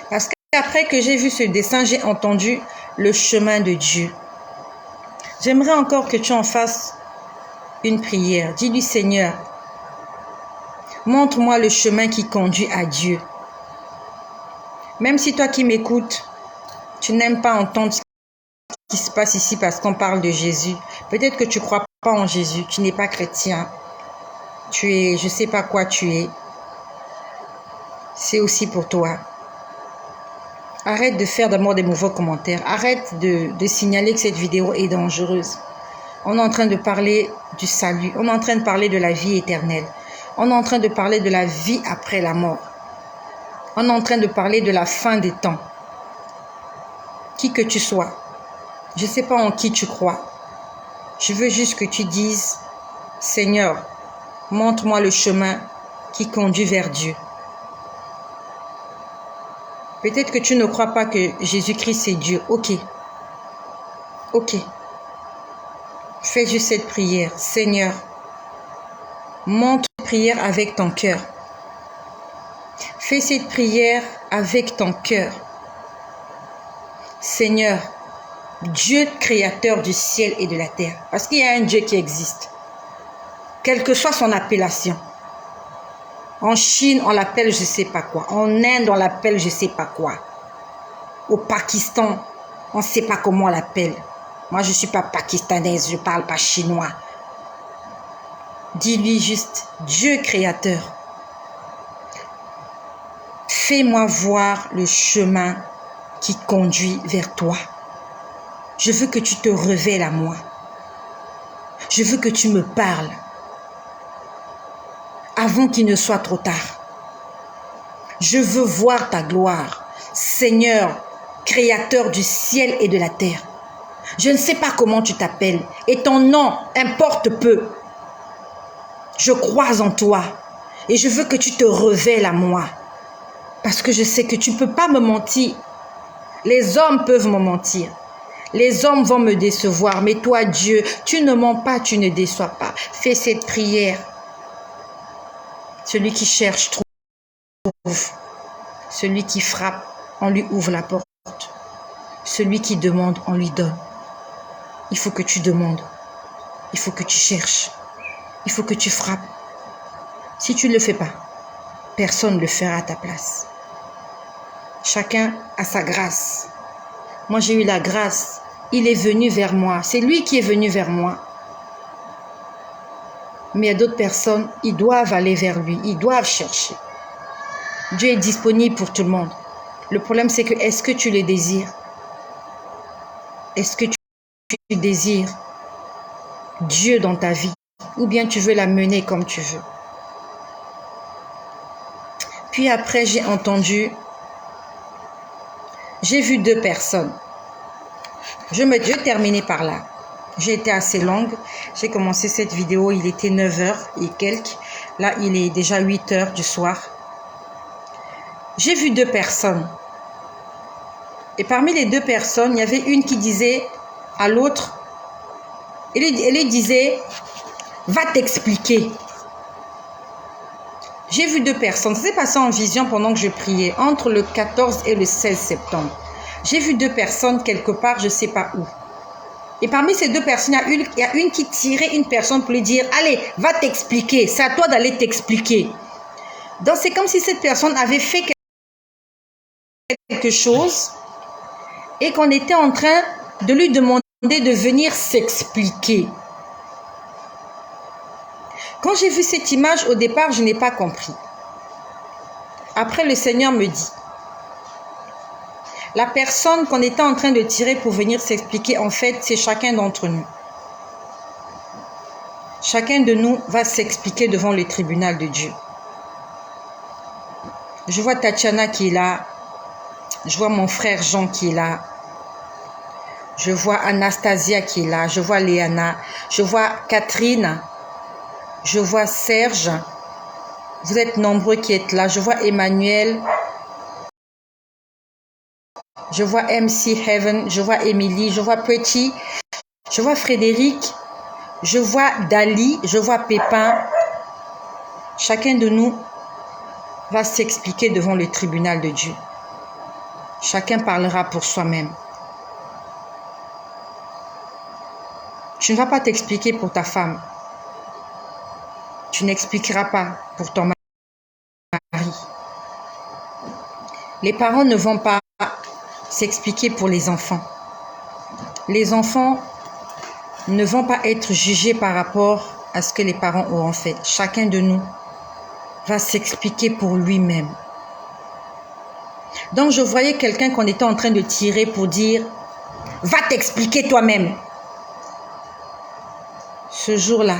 Parce qu'après que j'ai vu ce dessin, j'ai entendu le chemin de Dieu. J'aimerais encore que tu en fasses une prière. Dis-lui, Seigneur, montre-moi le chemin qui conduit à Dieu. Même si toi qui m'écoutes, tu n'aimes pas entendre ce qui se passe ici parce qu'on parle de Jésus. Peut-être que tu ne crois pas en Jésus, tu n'es pas chrétien. Tu es, je ne sais pas quoi tu es. C'est aussi pour toi. Arrête de faire d'abord des mauvais commentaires. Arrête de signaler que cette vidéo est dangereuse. On est en train de parler du salut. On est en train de parler de la vie éternelle. On est en train de parler de la vie après la mort. On est en train de parler de la fin des temps. Qui que tu sois, je ne sais pas en qui tu crois. Je veux juste que tu dises, Seigneur, montre-moi le chemin qui conduit vers Dieu. Peut-être que tu ne crois pas que Jésus-Christ c'est Dieu. Ok. Ok. Fais juste cette prière. Seigneur, montre cette prière avec ton cœur. Fais cette prière avec ton cœur. Seigneur, Dieu créateur du ciel et de la terre. Parce qu'il y a un Dieu qui existe. Quelle que soit son appellation. En Chine, on l'appelle je ne sais pas quoi. En Inde, on l'appelle je ne sais pas quoi. Au Pakistan, on ne sait pas comment on l'appelle. Moi, je ne suis pas pakistanaise, je ne parle pas chinois. Dis-lui juste, Dieu créateur, fais-moi voir le chemin qui conduit vers toi. Je veux que tu te révèles à moi. Je veux que tu me parles avant qu'il ne soit trop tard. Je veux voir ta gloire, Seigneur, créateur du ciel et de la terre. Je ne sais pas comment tu t'appelles et ton nom importe peu. Je crois en toi et je veux que tu te révèles à moi parce que je sais que tu ne peux pas me mentir. Les hommes peuvent me mentir. Les hommes vont me décevoir, mais toi, Dieu, tu ne mens pas, tu ne déçois pas. Fais cette prière. Celui qui cherche trouve. Celui qui frappe, on lui ouvre la porte. Celui qui demande, on lui donne. Il faut que tu demandes. Il faut que tu cherches. Il faut que tu frappes. Si tu ne le fais pas, personne ne le fera à ta place. Chacun a sa grâce. Moi, j'ai eu la grâce. Il est venu vers moi. C'est lui qui est venu vers moi. Mais il y a d'autres personnes, ils doivent aller vers lui. Ils doivent chercher. Dieu est disponible pour tout le monde. Le problème, c'est que est-ce que tu le désires? Est-ce que tu désires Dieu dans ta vie? Ou bien tu veux la mener comme tu veux? Puis après, j'ai vu deux personnes. Je vais terminer par là. J'ai été assez longue. J'ai commencé cette vidéo, il était 9h et quelques. Là, il est déjà 8h du soir. J'ai vu deux personnes. Et parmi les deux personnes, il y avait une qui disait à l'autre, elle lui disait, va t'expliquer. J'ai vu deux personnes. Ça s'est passé en vision pendant que je priais, entre le 14 et le 16 septembre. J'ai vu deux personnes quelque part, je ne sais pas où. Et parmi ces deux personnes, il y a une qui tirait une personne pour lui dire, allez, va t'expliquer. C'est à toi d'aller t'expliquer. Donc, c'est comme si cette personne avait fait quelque chose et qu'on était en train de lui demander de venir s'expliquer. Quand j'ai vu cette image, au départ, je n'ai pas compris. Après, le Seigneur me dit, la personne qu'on était en train de tirer pour venir s'expliquer, en fait, c'est chacun d'entre nous. Chacun de nous va s'expliquer devant le tribunal de Dieu. Je vois Tatiana qui est là. Je vois mon frère Jean qui est là. Je vois Anastasia qui est là. Je vois Léana. Je vois Catherine. Je vois Serge. Vous êtes nombreux qui êtes là. Je vois Emmanuel. je vois MC Heaven, je vois Emily, je vois Pretty, je vois Frédéric, je vois Dali, je vois Pépin. Chacun de nous va s'expliquer devant le tribunal de Dieu. Chacun parlera pour soi-même. Tu ne vas pas t'expliquer pour ta femme. Tu n'expliqueras pas pour ton mari. Les parents ne vont pas s'expliquer pour les enfants. Les enfants ne vont pas être jugés par rapport à ce que les parents auront fait. Chacun de nous va s'expliquer pour lui-même. Donc je voyais quelqu'un qu'on était en train de tirer pour dire « Va t'expliquer toi-même ». Ce jour-là,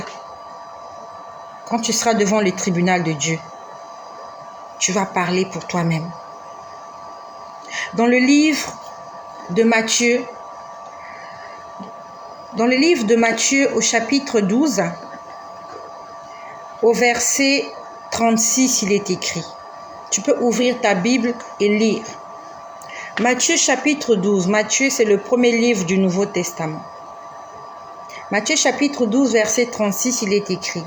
quand tu seras devant le tribunal de Dieu, tu vas parler pour toi-même. Dans le livre de Matthieu, au chapitre 12, au verset 36, il est écrit. Tu peux ouvrir ta Bible et lire. Matthieu chapitre 12. Matthieu, c'est le premier livre du Nouveau Testament. Matthieu chapitre 12, verset 36, il est écrit.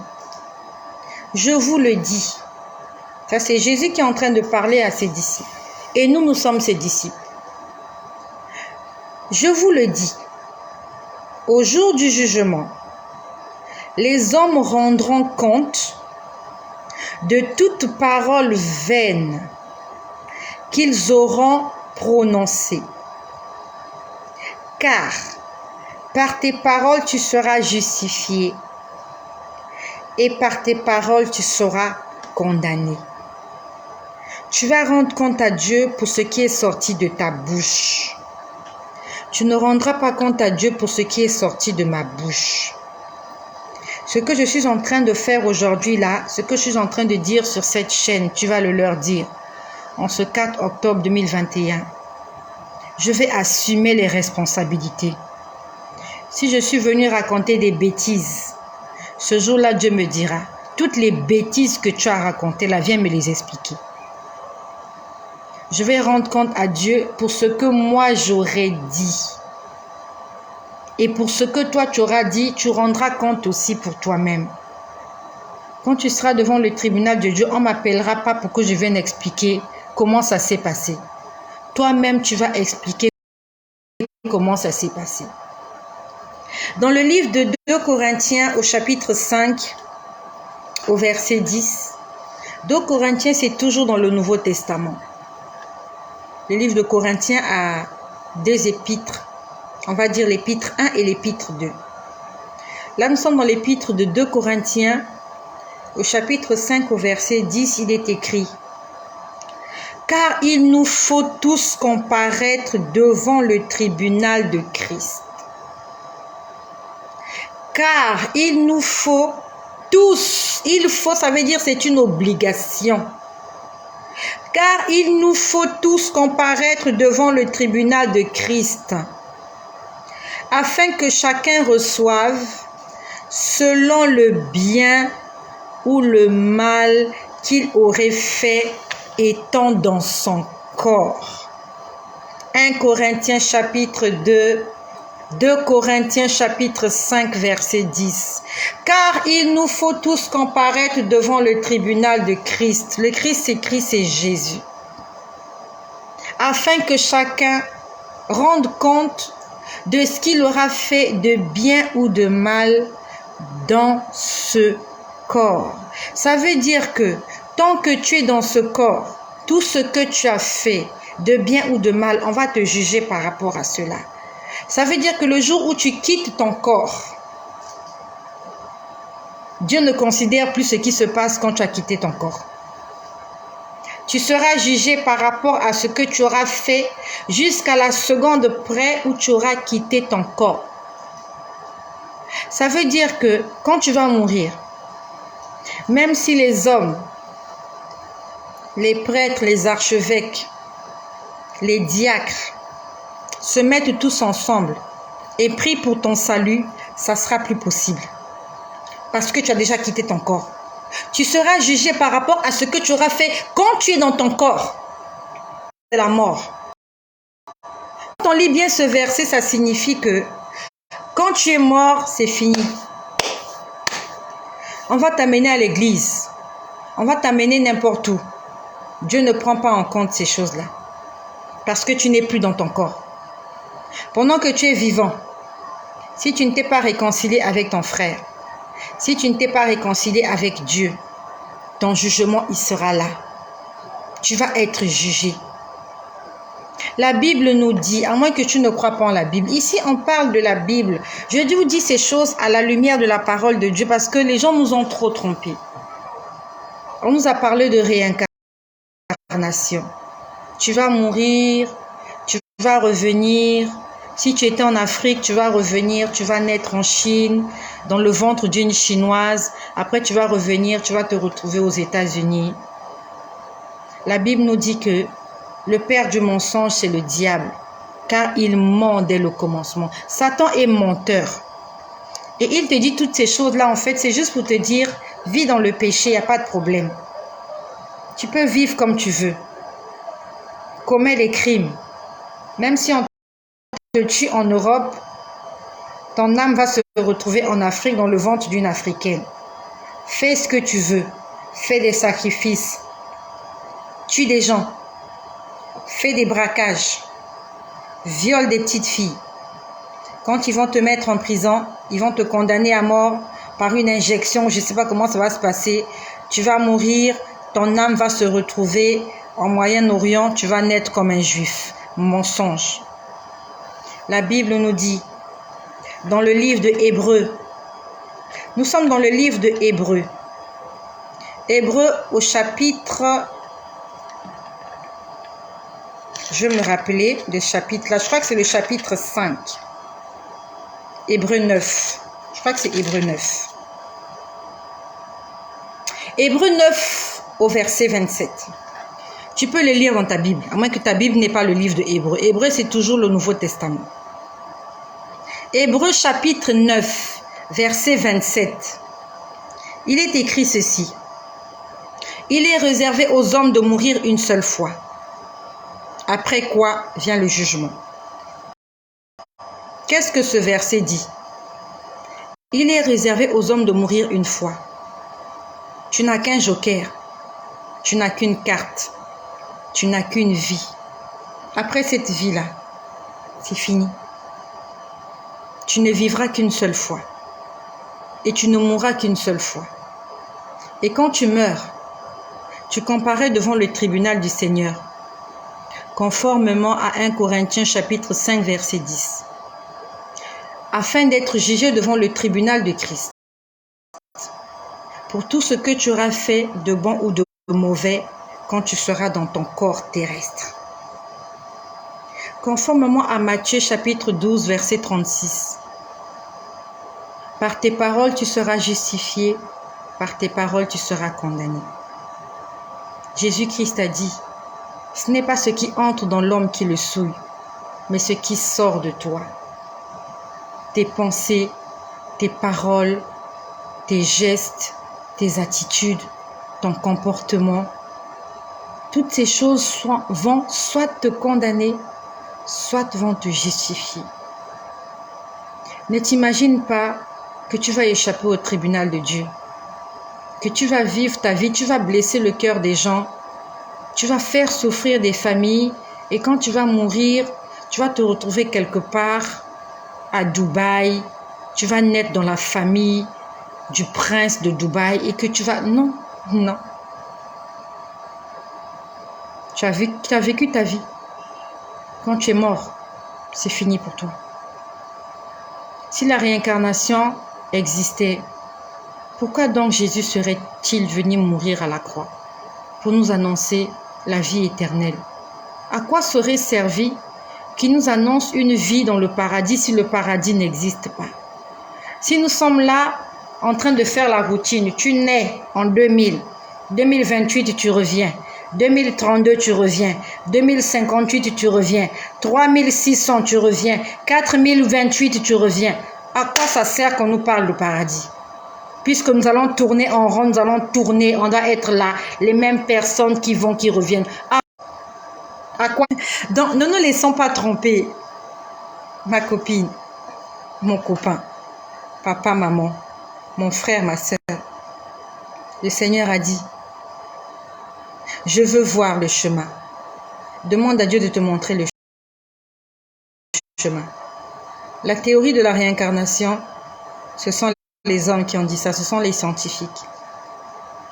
Je vous le dis. Ça, c'est Jésus qui est en train de parler à ses disciples. Et nous sommes ses disciples. Je vous le dis. Au jour du jugement, les hommes rendront compte de toute parole vaine qu'ils auront prononcée. Car par tes paroles tu seras justifié et par tes paroles tu seras condamné. Tu vas rendre compte à Dieu pour ce qui est sorti de ta bouche. Tu ne rendras pas compte à Dieu pour ce qui est sorti de ma bouche. Ce que je suis en train de faire aujourd'hui là, ce que je suis en train de dire sur cette chaîne, tu vas le leur dire. En ce 4 octobre 2021, je vais assumer les responsabilités. Si je suis venu raconter des bêtises, ce jour-là, Dieu me dira, toutes les bêtises que tu as racontées là, viens me les expliquer. Je vais rendre compte à Dieu pour ce que moi j'aurais dit. Et pour ce que toi tu auras dit, tu rendras compte aussi pour toi-même. Quand tu seras devant le tribunal de Dieu, on ne m'appellera pas pour que je vienne expliquer comment ça s'est passé. Toi-même, tu vas expliquer comment ça s'est passé. Dans le livre de 2 Corinthiens au chapitre 5, au verset 10, 2 Corinthiens, c'est toujours dans le Nouveau Testament. Le livre de Corinthiens a 2 épîtres. On va dire l'épître 1 et l'épître 2. Là, nous sommes dans l'épître de 2 Corinthiens, au chapitre 5, au verset 10, il est écrit « Car il nous faut tous comparaître devant le tribunal de Christ. Car il nous faut tous, il faut, ça veut dire c'est une obligation. Car il nous faut tous comparaître devant le tribunal de Christ, afin que chacun reçoive selon le bien ou le mal qu'il aurait fait étant dans son corps. 1 Corinthiens chapitre 2, 2 Corinthiens chapitre 5 verset 10. Car il nous faut tous comparaître devant le tribunal de Christ. Le Christ, c'est Jésus. Afin que chacun rende compte de ce qu'il aura fait de bien ou de mal dans ce corps. Ça veut dire que tant que tu es dans ce corps, tout ce que tu as fait de bien ou de mal, on va te juger par rapport à cela. Ça veut dire que le jour où tu quittes ton corps, Dieu ne considère plus ce qui se passe quand tu as quitté ton corps. Tu seras jugé par rapport à ce que tu auras fait jusqu'à la seconde près où tu auras quitté ton corps. Ça veut dire que quand tu vas mourir, même si les hommes, les prêtres, les archevêques, les diacres se mettent tous ensemble et prient pour ton salut, ça sera plus possible. Parce que tu as déjà quitté ton corps. Tu seras jugé par rapport à ce que tu auras fait quand tu es dans ton corps. C'est la mort. on lit bien ce verset, ça signifie que quand tu es mort, c'est fini. On va t'amener à l'église. On va t'amener n'importe où. Dieu ne prend pas en compte ces choses-là. Parce que tu n'es plus dans ton corps. Pendant que tu es vivant, si tu ne t'es pas réconcilié avec ton frère, si tu ne t'es pas réconcilié avec Dieu, ton jugement, il sera là. Tu vas être jugé. La Bible nous dit, à moins que tu ne crois pas en la Bible, ici on parle de la Bible. Je vous dis ces choses à la lumière de la parole de Dieu parce que les gens nous ont trop trompés. On nous a parlé de réincarnation. Tu vas mourir, tu vas revenir. Si tu étais en Afrique, tu vas revenir, tu vas naître en Chine, dans le ventre d'une Chinoise. Après, tu vas revenir, tu vas te retrouver aux États-Unis. La Bible nous dit que le père du mensonge, c'est le diable, car il ment dès le commencement. Satan est menteur. Et il te dit toutes ces choses-là, en fait, c'est juste pour te dire, vis dans le péché, il n'y a pas de problème. Tu peux vivre comme tu veux. Commets les crimes. Même si on te tue en Europe, ton âme va se retrouver en Afrique, dans le ventre d'une Africaine. Fais ce que tu veux. Fais des sacrifices. Tue des gens. Fais des braquages. Viole des petites filles. Quand ils vont te mettre en prison, ils vont te condamner à mort par une injection. Je ne sais pas comment ça va se passer. Tu vas mourir. Ton âme va se retrouver en Moyen-Orient. Tu vas naître comme un juif. Mensonge. La Bible nous dit, dans le livre de Hébreux, nous sommes dans le livre de Hébreux. Hébreux au chapitre, je vais me rappeler le chapitre là, je crois que c'est le chapitre 5. Hébreux 9. Je crois que c'est Hébreux 9. Hébreux 9 au verset 27. Tu peux le lire dans ta Bible, à moins que ta Bible n'ait pas le livre de Hébreux. Hébreux, c'est toujours le Nouveau Testament. Hébreux chapitre 9, verset 27. Il est écrit ceci. Il est réservé aux hommes de mourir une seule fois. Après quoi vient le jugement. Qu'est-ce que ce verset dit? Il est réservé aux hommes de mourir une fois. Tu n'as qu'un joker. Tu n'as qu'une carte. Tu n'as qu'une vie. Après cette vie-là, c'est fini. Tu ne vivras qu'une seule fois. Et tu ne mourras qu'une seule fois. Et quand tu meurs, tu comparais devant le tribunal du Seigneur, conformément à 1 Corinthiens chapitre 5 verset 10, afin d'être jugé devant le tribunal de Christ, pour tout ce que tu auras fait de bon ou de mauvais quand tu seras dans ton corps terrestre. Conformément à Matthieu chapitre 12 verset 36, par tes paroles tu seras justifié, par tes paroles tu seras condamné. Jésus-Christ a dit, ce n'est pas ce qui entre dans l'homme qui le souille, mais ce qui sort de toi. Tes pensées, tes paroles, tes gestes, tes attitudes, ton comportement, toutes ces choses vont soit te condamner, soit vont te justifier. Ne t'imagine pas que tu vas échapper au tribunal de Dieu, que tu vas vivre ta vie, tu vas blesser le cœur des gens, tu vas faire souffrir des familles et quand tu vas mourir, tu vas te retrouver quelque part à Dubaï, tu vas naître dans la famille du prince de Dubaï et que tu vas... Non, non. Tu as vécu ta vie. Quand tu es mort, c'est fini pour toi. Si la réincarnation existait, pourquoi donc Jésus serait-il venu mourir à la croix pour nous annoncer la vie éternelle? À quoi serait servi qu'il nous annonce une vie dans le paradis si le paradis n'existe pas? Si nous sommes là en train de faire la routine, tu nais en 2000, 2028 tu reviens, 2032 tu reviens, 2058 tu reviens, 3600 tu reviens, 4028 tu reviens. À quoi ça sert qu'on nous parle de paradis? Puisque nous allons tourner en rond, nous allons tourner, on doit être là, les mêmes personnes qui vont, qui reviennent. À quoi? Donc, ne nous laissons pas tromper. ma copine, mon copain, papa, maman, mon frère, ma soeur. Le Seigneur a dit, je veux voir le chemin. Demande à Dieu de te montrer le chemin. La théorie de la réincarnation, ce sont les hommes qui ont dit ça, ce sont les scientifiques.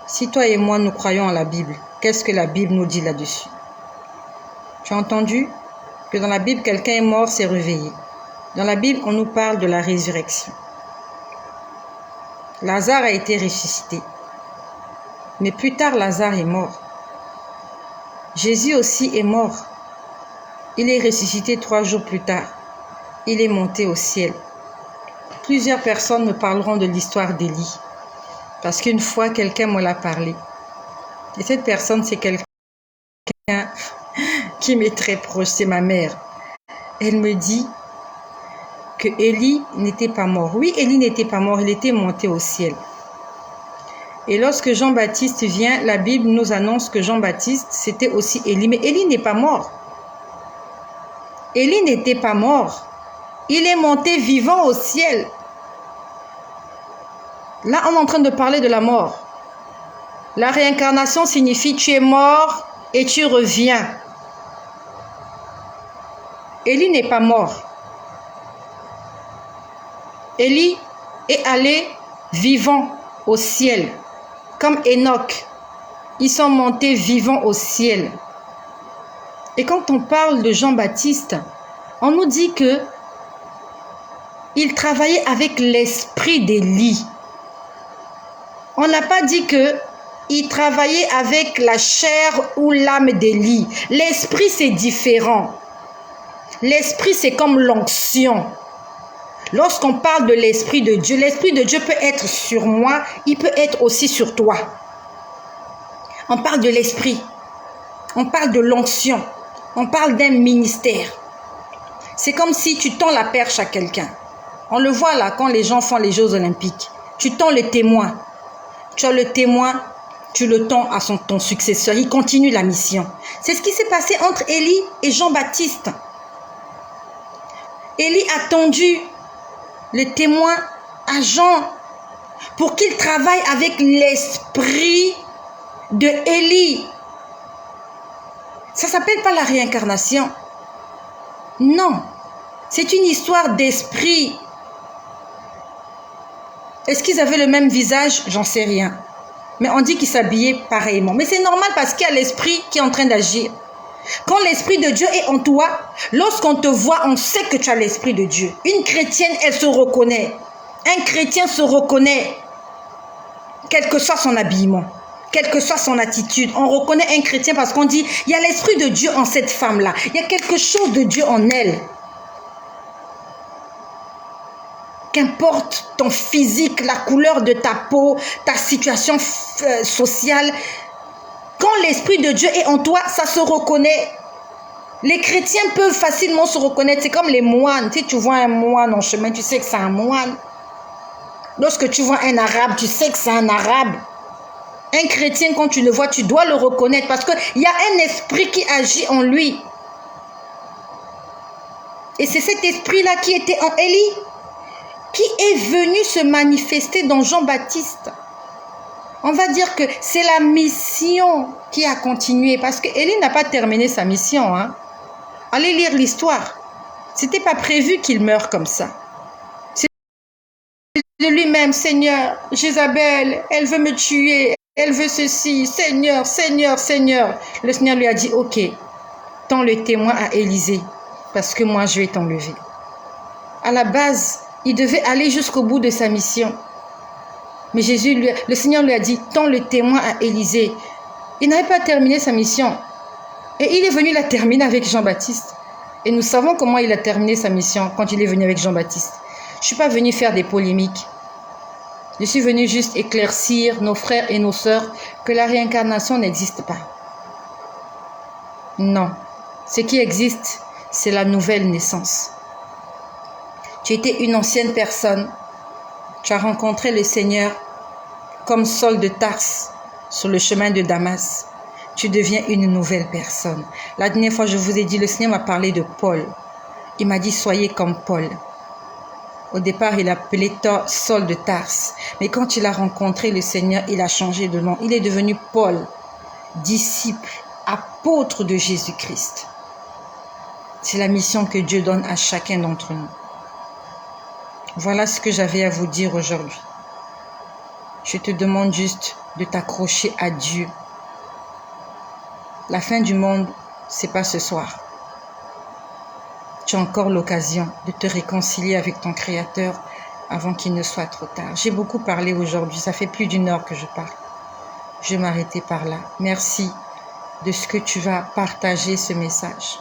Si toi et moi, nous croyons en la Bible, qu'est-ce que la Bible nous dit là-dessus? Tu as entendu que dans la Bible, quelqu'un est mort, s'est réveillé. Dans la Bible, on nous parle de la résurrection. Lazare a été ressuscité. Mais plus tard, Lazare est mort. Jésus aussi est mort. Il est ressuscité 3 jours plus tard. Il est monté au ciel. Plusieurs personnes me parleront de l'histoire d'Élie. Parce qu'une fois, quelqu'un me l'a parlé. Et cette personne, c'est quelqu'un qui m'est très proche, c'est ma mère. Elle me dit que Élie n'était pas mort. Oui, Élie n'était pas mort, il était monté au ciel. Et lorsque Jean-Baptiste vient, la Bible nous annonce que Jean-Baptiste, c'était aussi Élie. Mais Élie n'est pas mort. Élie n'était pas mort. Il est monté vivant au ciel. Là, on est en train de parler de la mort. La réincarnation signifie tu es mort et tu reviens. Élie n'est pas mort. Élie est allé vivant au ciel, comme Enoch. Ils sont montés vivants au ciel. Et quand on parle de Jean-Baptiste, on nous dit que il travaillait avec l'esprit d'Élie. On n'a pas dit que il travaillait avec la chair ou l'âme d'Élie. L'esprit, c'est différent. L'esprit, c'est comme l'onction. Lorsqu'on parle de l'esprit de Dieu peut être sur moi, il peut être aussi sur toi. On parle de l'esprit, on parle de l'onction, on parle d'un ministère. C'est comme si tu tends la perche à quelqu'un. On le voit là quand les gens font les Jeux Olympiques. Tu tends le témoin. Tu as le témoin, tu le tends à ton successeur. Il continue la mission. C'est ce qui s'est passé entre Élie et Jean-Baptiste. Élie a tendu le témoin à Jean pour qu'il travaille avec l'esprit de Élie. Ça ne s'appelle pas la réincarnation. Non, c'est une histoire d'esprit. Est-ce qu'ils avaient le même visage? J'en sais rien. Mais on dit qu'ils s'habillaient pareillement. Mais c'est normal parce qu'il y a l'esprit qui est en train d'agir. Quand l'esprit de Dieu est en toi, lorsqu'on te voit, on sait que tu as l'esprit de Dieu. Une chrétienne, elle se reconnaît. Un chrétien se reconnaît. Quel que soit son habillement, quelle que soit son attitude. On reconnaît un chrétien parce qu'on dit, il y a l'esprit de Dieu en cette femme-là. Il y a quelque chose de Dieu en elle. Qu'importe ton physique, la couleur de ta peau, ta situation sociale, quand l'esprit de Dieu est en toi, ça se reconnaît. Les chrétiens peuvent facilement se reconnaître. C'est comme les moines. Si tu vois un moine en chemin, tu sais que c'est un moine. Lorsque tu vois un arabe, tu sais que c'est un arabe. Un chrétien, quand tu le vois, tu dois le reconnaître parce qu'il y a un esprit qui agit en lui. Et c'est cet esprit-là qui était en Élie, qui est venu se manifester dans Jean-Baptiste. On va dire que c'est la mission qui a continué parce qu'Élie n'a pas terminé sa mission. Hein. Allez lire l'histoire. Ce n'était pas prévu qu'il meure comme ça. C'est de lui-même, Seigneur, Jézabel, elle veut me tuer, elle veut ceci, Seigneur, Seigneur, Seigneur. Le Seigneur lui a dit, ok, tends le témoin à Élisée parce que moi je vais t'enlever. À la base, il devait aller jusqu'au bout de sa mission. Mais le Seigneur lui a dit, tends le témoin à Élisée. Il n'avait pas terminé sa mission. Et il est venu la terminer avec Jean-Baptiste. Et nous savons comment il a terminé sa mission quand il est venu avec Jean-Baptiste. Je ne suis pas venu faire des polémiques. Je suis venu juste éclaircir nos frères et nos sœurs que la réincarnation n'existe pas. Non. Ce qui existe, c'est la nouvelle naissance. Tu étais une ancienne personne. Tu as rencontré le Seigneur comme Saul de Tarse sur le chemin de Damas. Tu deviens une nouvelle personne. La dernière fois, je vous ai dit, le Seigneur m'a parlé de Paul. Il m'a dit, soyez comme Paul. Au départ, il appelait Saul de Tarse. Mais quand il a rencontré le Seigneur, il a changé de nom. Il est devenu Paul, disciple, apôtre de Jésus-Christ. C'est la mission que Dieu donne à chacun d'entre nous. Voilà ce que j'avais à vous dire aujourd'hui. Je te demande juste de t'accrocher à Dieu. La fin du monde, c'est pas ce soir. Tu as encore l'occasion de te réconcilier avec ton Créateur avant qu'il ne soit trop tard. J'ai beaucoup parlé aujourd'hui, ça fait plus d'1 heure que je parle. Je vais m'arrêter par là. Merci de ce que tu vas partager ce message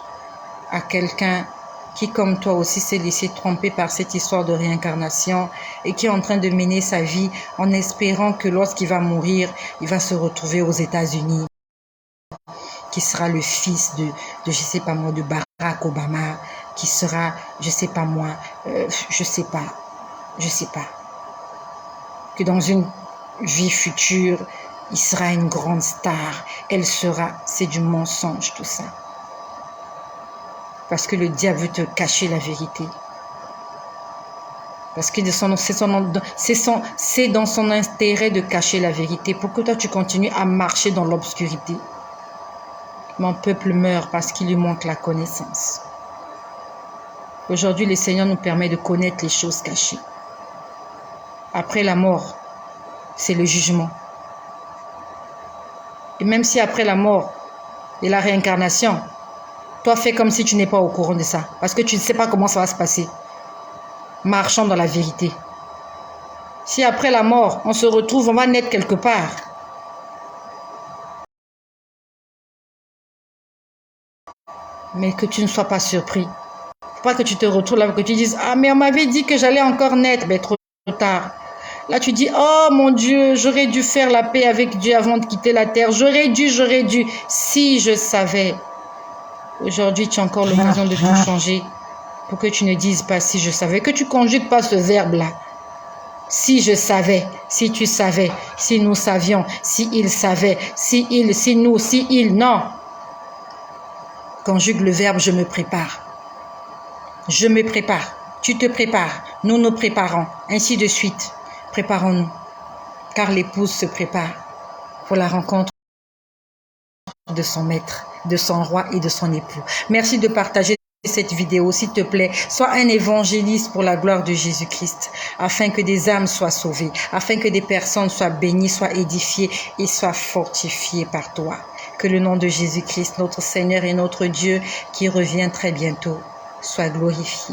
à quelqu'un qui, comme toi aussi, s'est laissé tromper par cette histoire de réincarnation et qui est en train de mener sa vie en espérant que lorsqu'il va mourir, il va se retrouver aux États-Unis, qui sera le fils de je sais pas moi, de Barack Obama, qui sera, je sais pas moi, je sais pas, que dans une vie future, il sera une grande star, c'est du mensonge tout ça. Parce que le diable veut te cacher la vérité. Parce que c'est dans son intérêt de cacher la vérité pour que toi tu continues à marcher dans l'obscurité. Mon peuple meurt parce qu'il lui manque la connaissance. Aujourd'hui, le Seigneur nous permet de connaître les choses cachées. Après la mort, c'est le jugement. Et même si après la mort et la réincarnation, toi fais comme si tu n'es pas au courant de ça. Parce que tu ne sais pas comment ça va se passer. Marchons dans la vérité. Si après la mort, on se retrouve, on va naître quelque part. Mais que tu ne sois pas surpris. Faut pas que tu te retrouves là, que tu dises, ah mais on m'avait dit que j'allais encore naître. Mais trop tard. Là tu dis, oh mon Dieu, j'aurais dû faire la paix avec Dieu avant de quitter la terre. J'aurais dû. Si je savais. Aujourd'hui, tu as encore l'occasion de tout changer pour que tu ne dises pas si je savais, que tu conjugues pas ce verbe-là. Si je savais, si tu savais, si nous savions, si il savait, si il, si nous, si il, non. Conjugue le verbe je me prépare. Je me prépare, tu te prépares, nous nous préparons, ainsi de suite. Préparons-nous, car l'épouse se prépare pour la rencontre de son maître, de son roi et de son époux. Merci de partager cette vidéo, s'il te plaît. Sois un évangéliste pour la gloire de Jésus-Christ, afin que des âmes soient sauvées, afin que des personnes soient bénies, soient édifiées et soient fortifiées par toi. Que le nom de Jésus-Christ, notre Seigneur et notre Dieu, qui revient très bientôt, soit glorifié.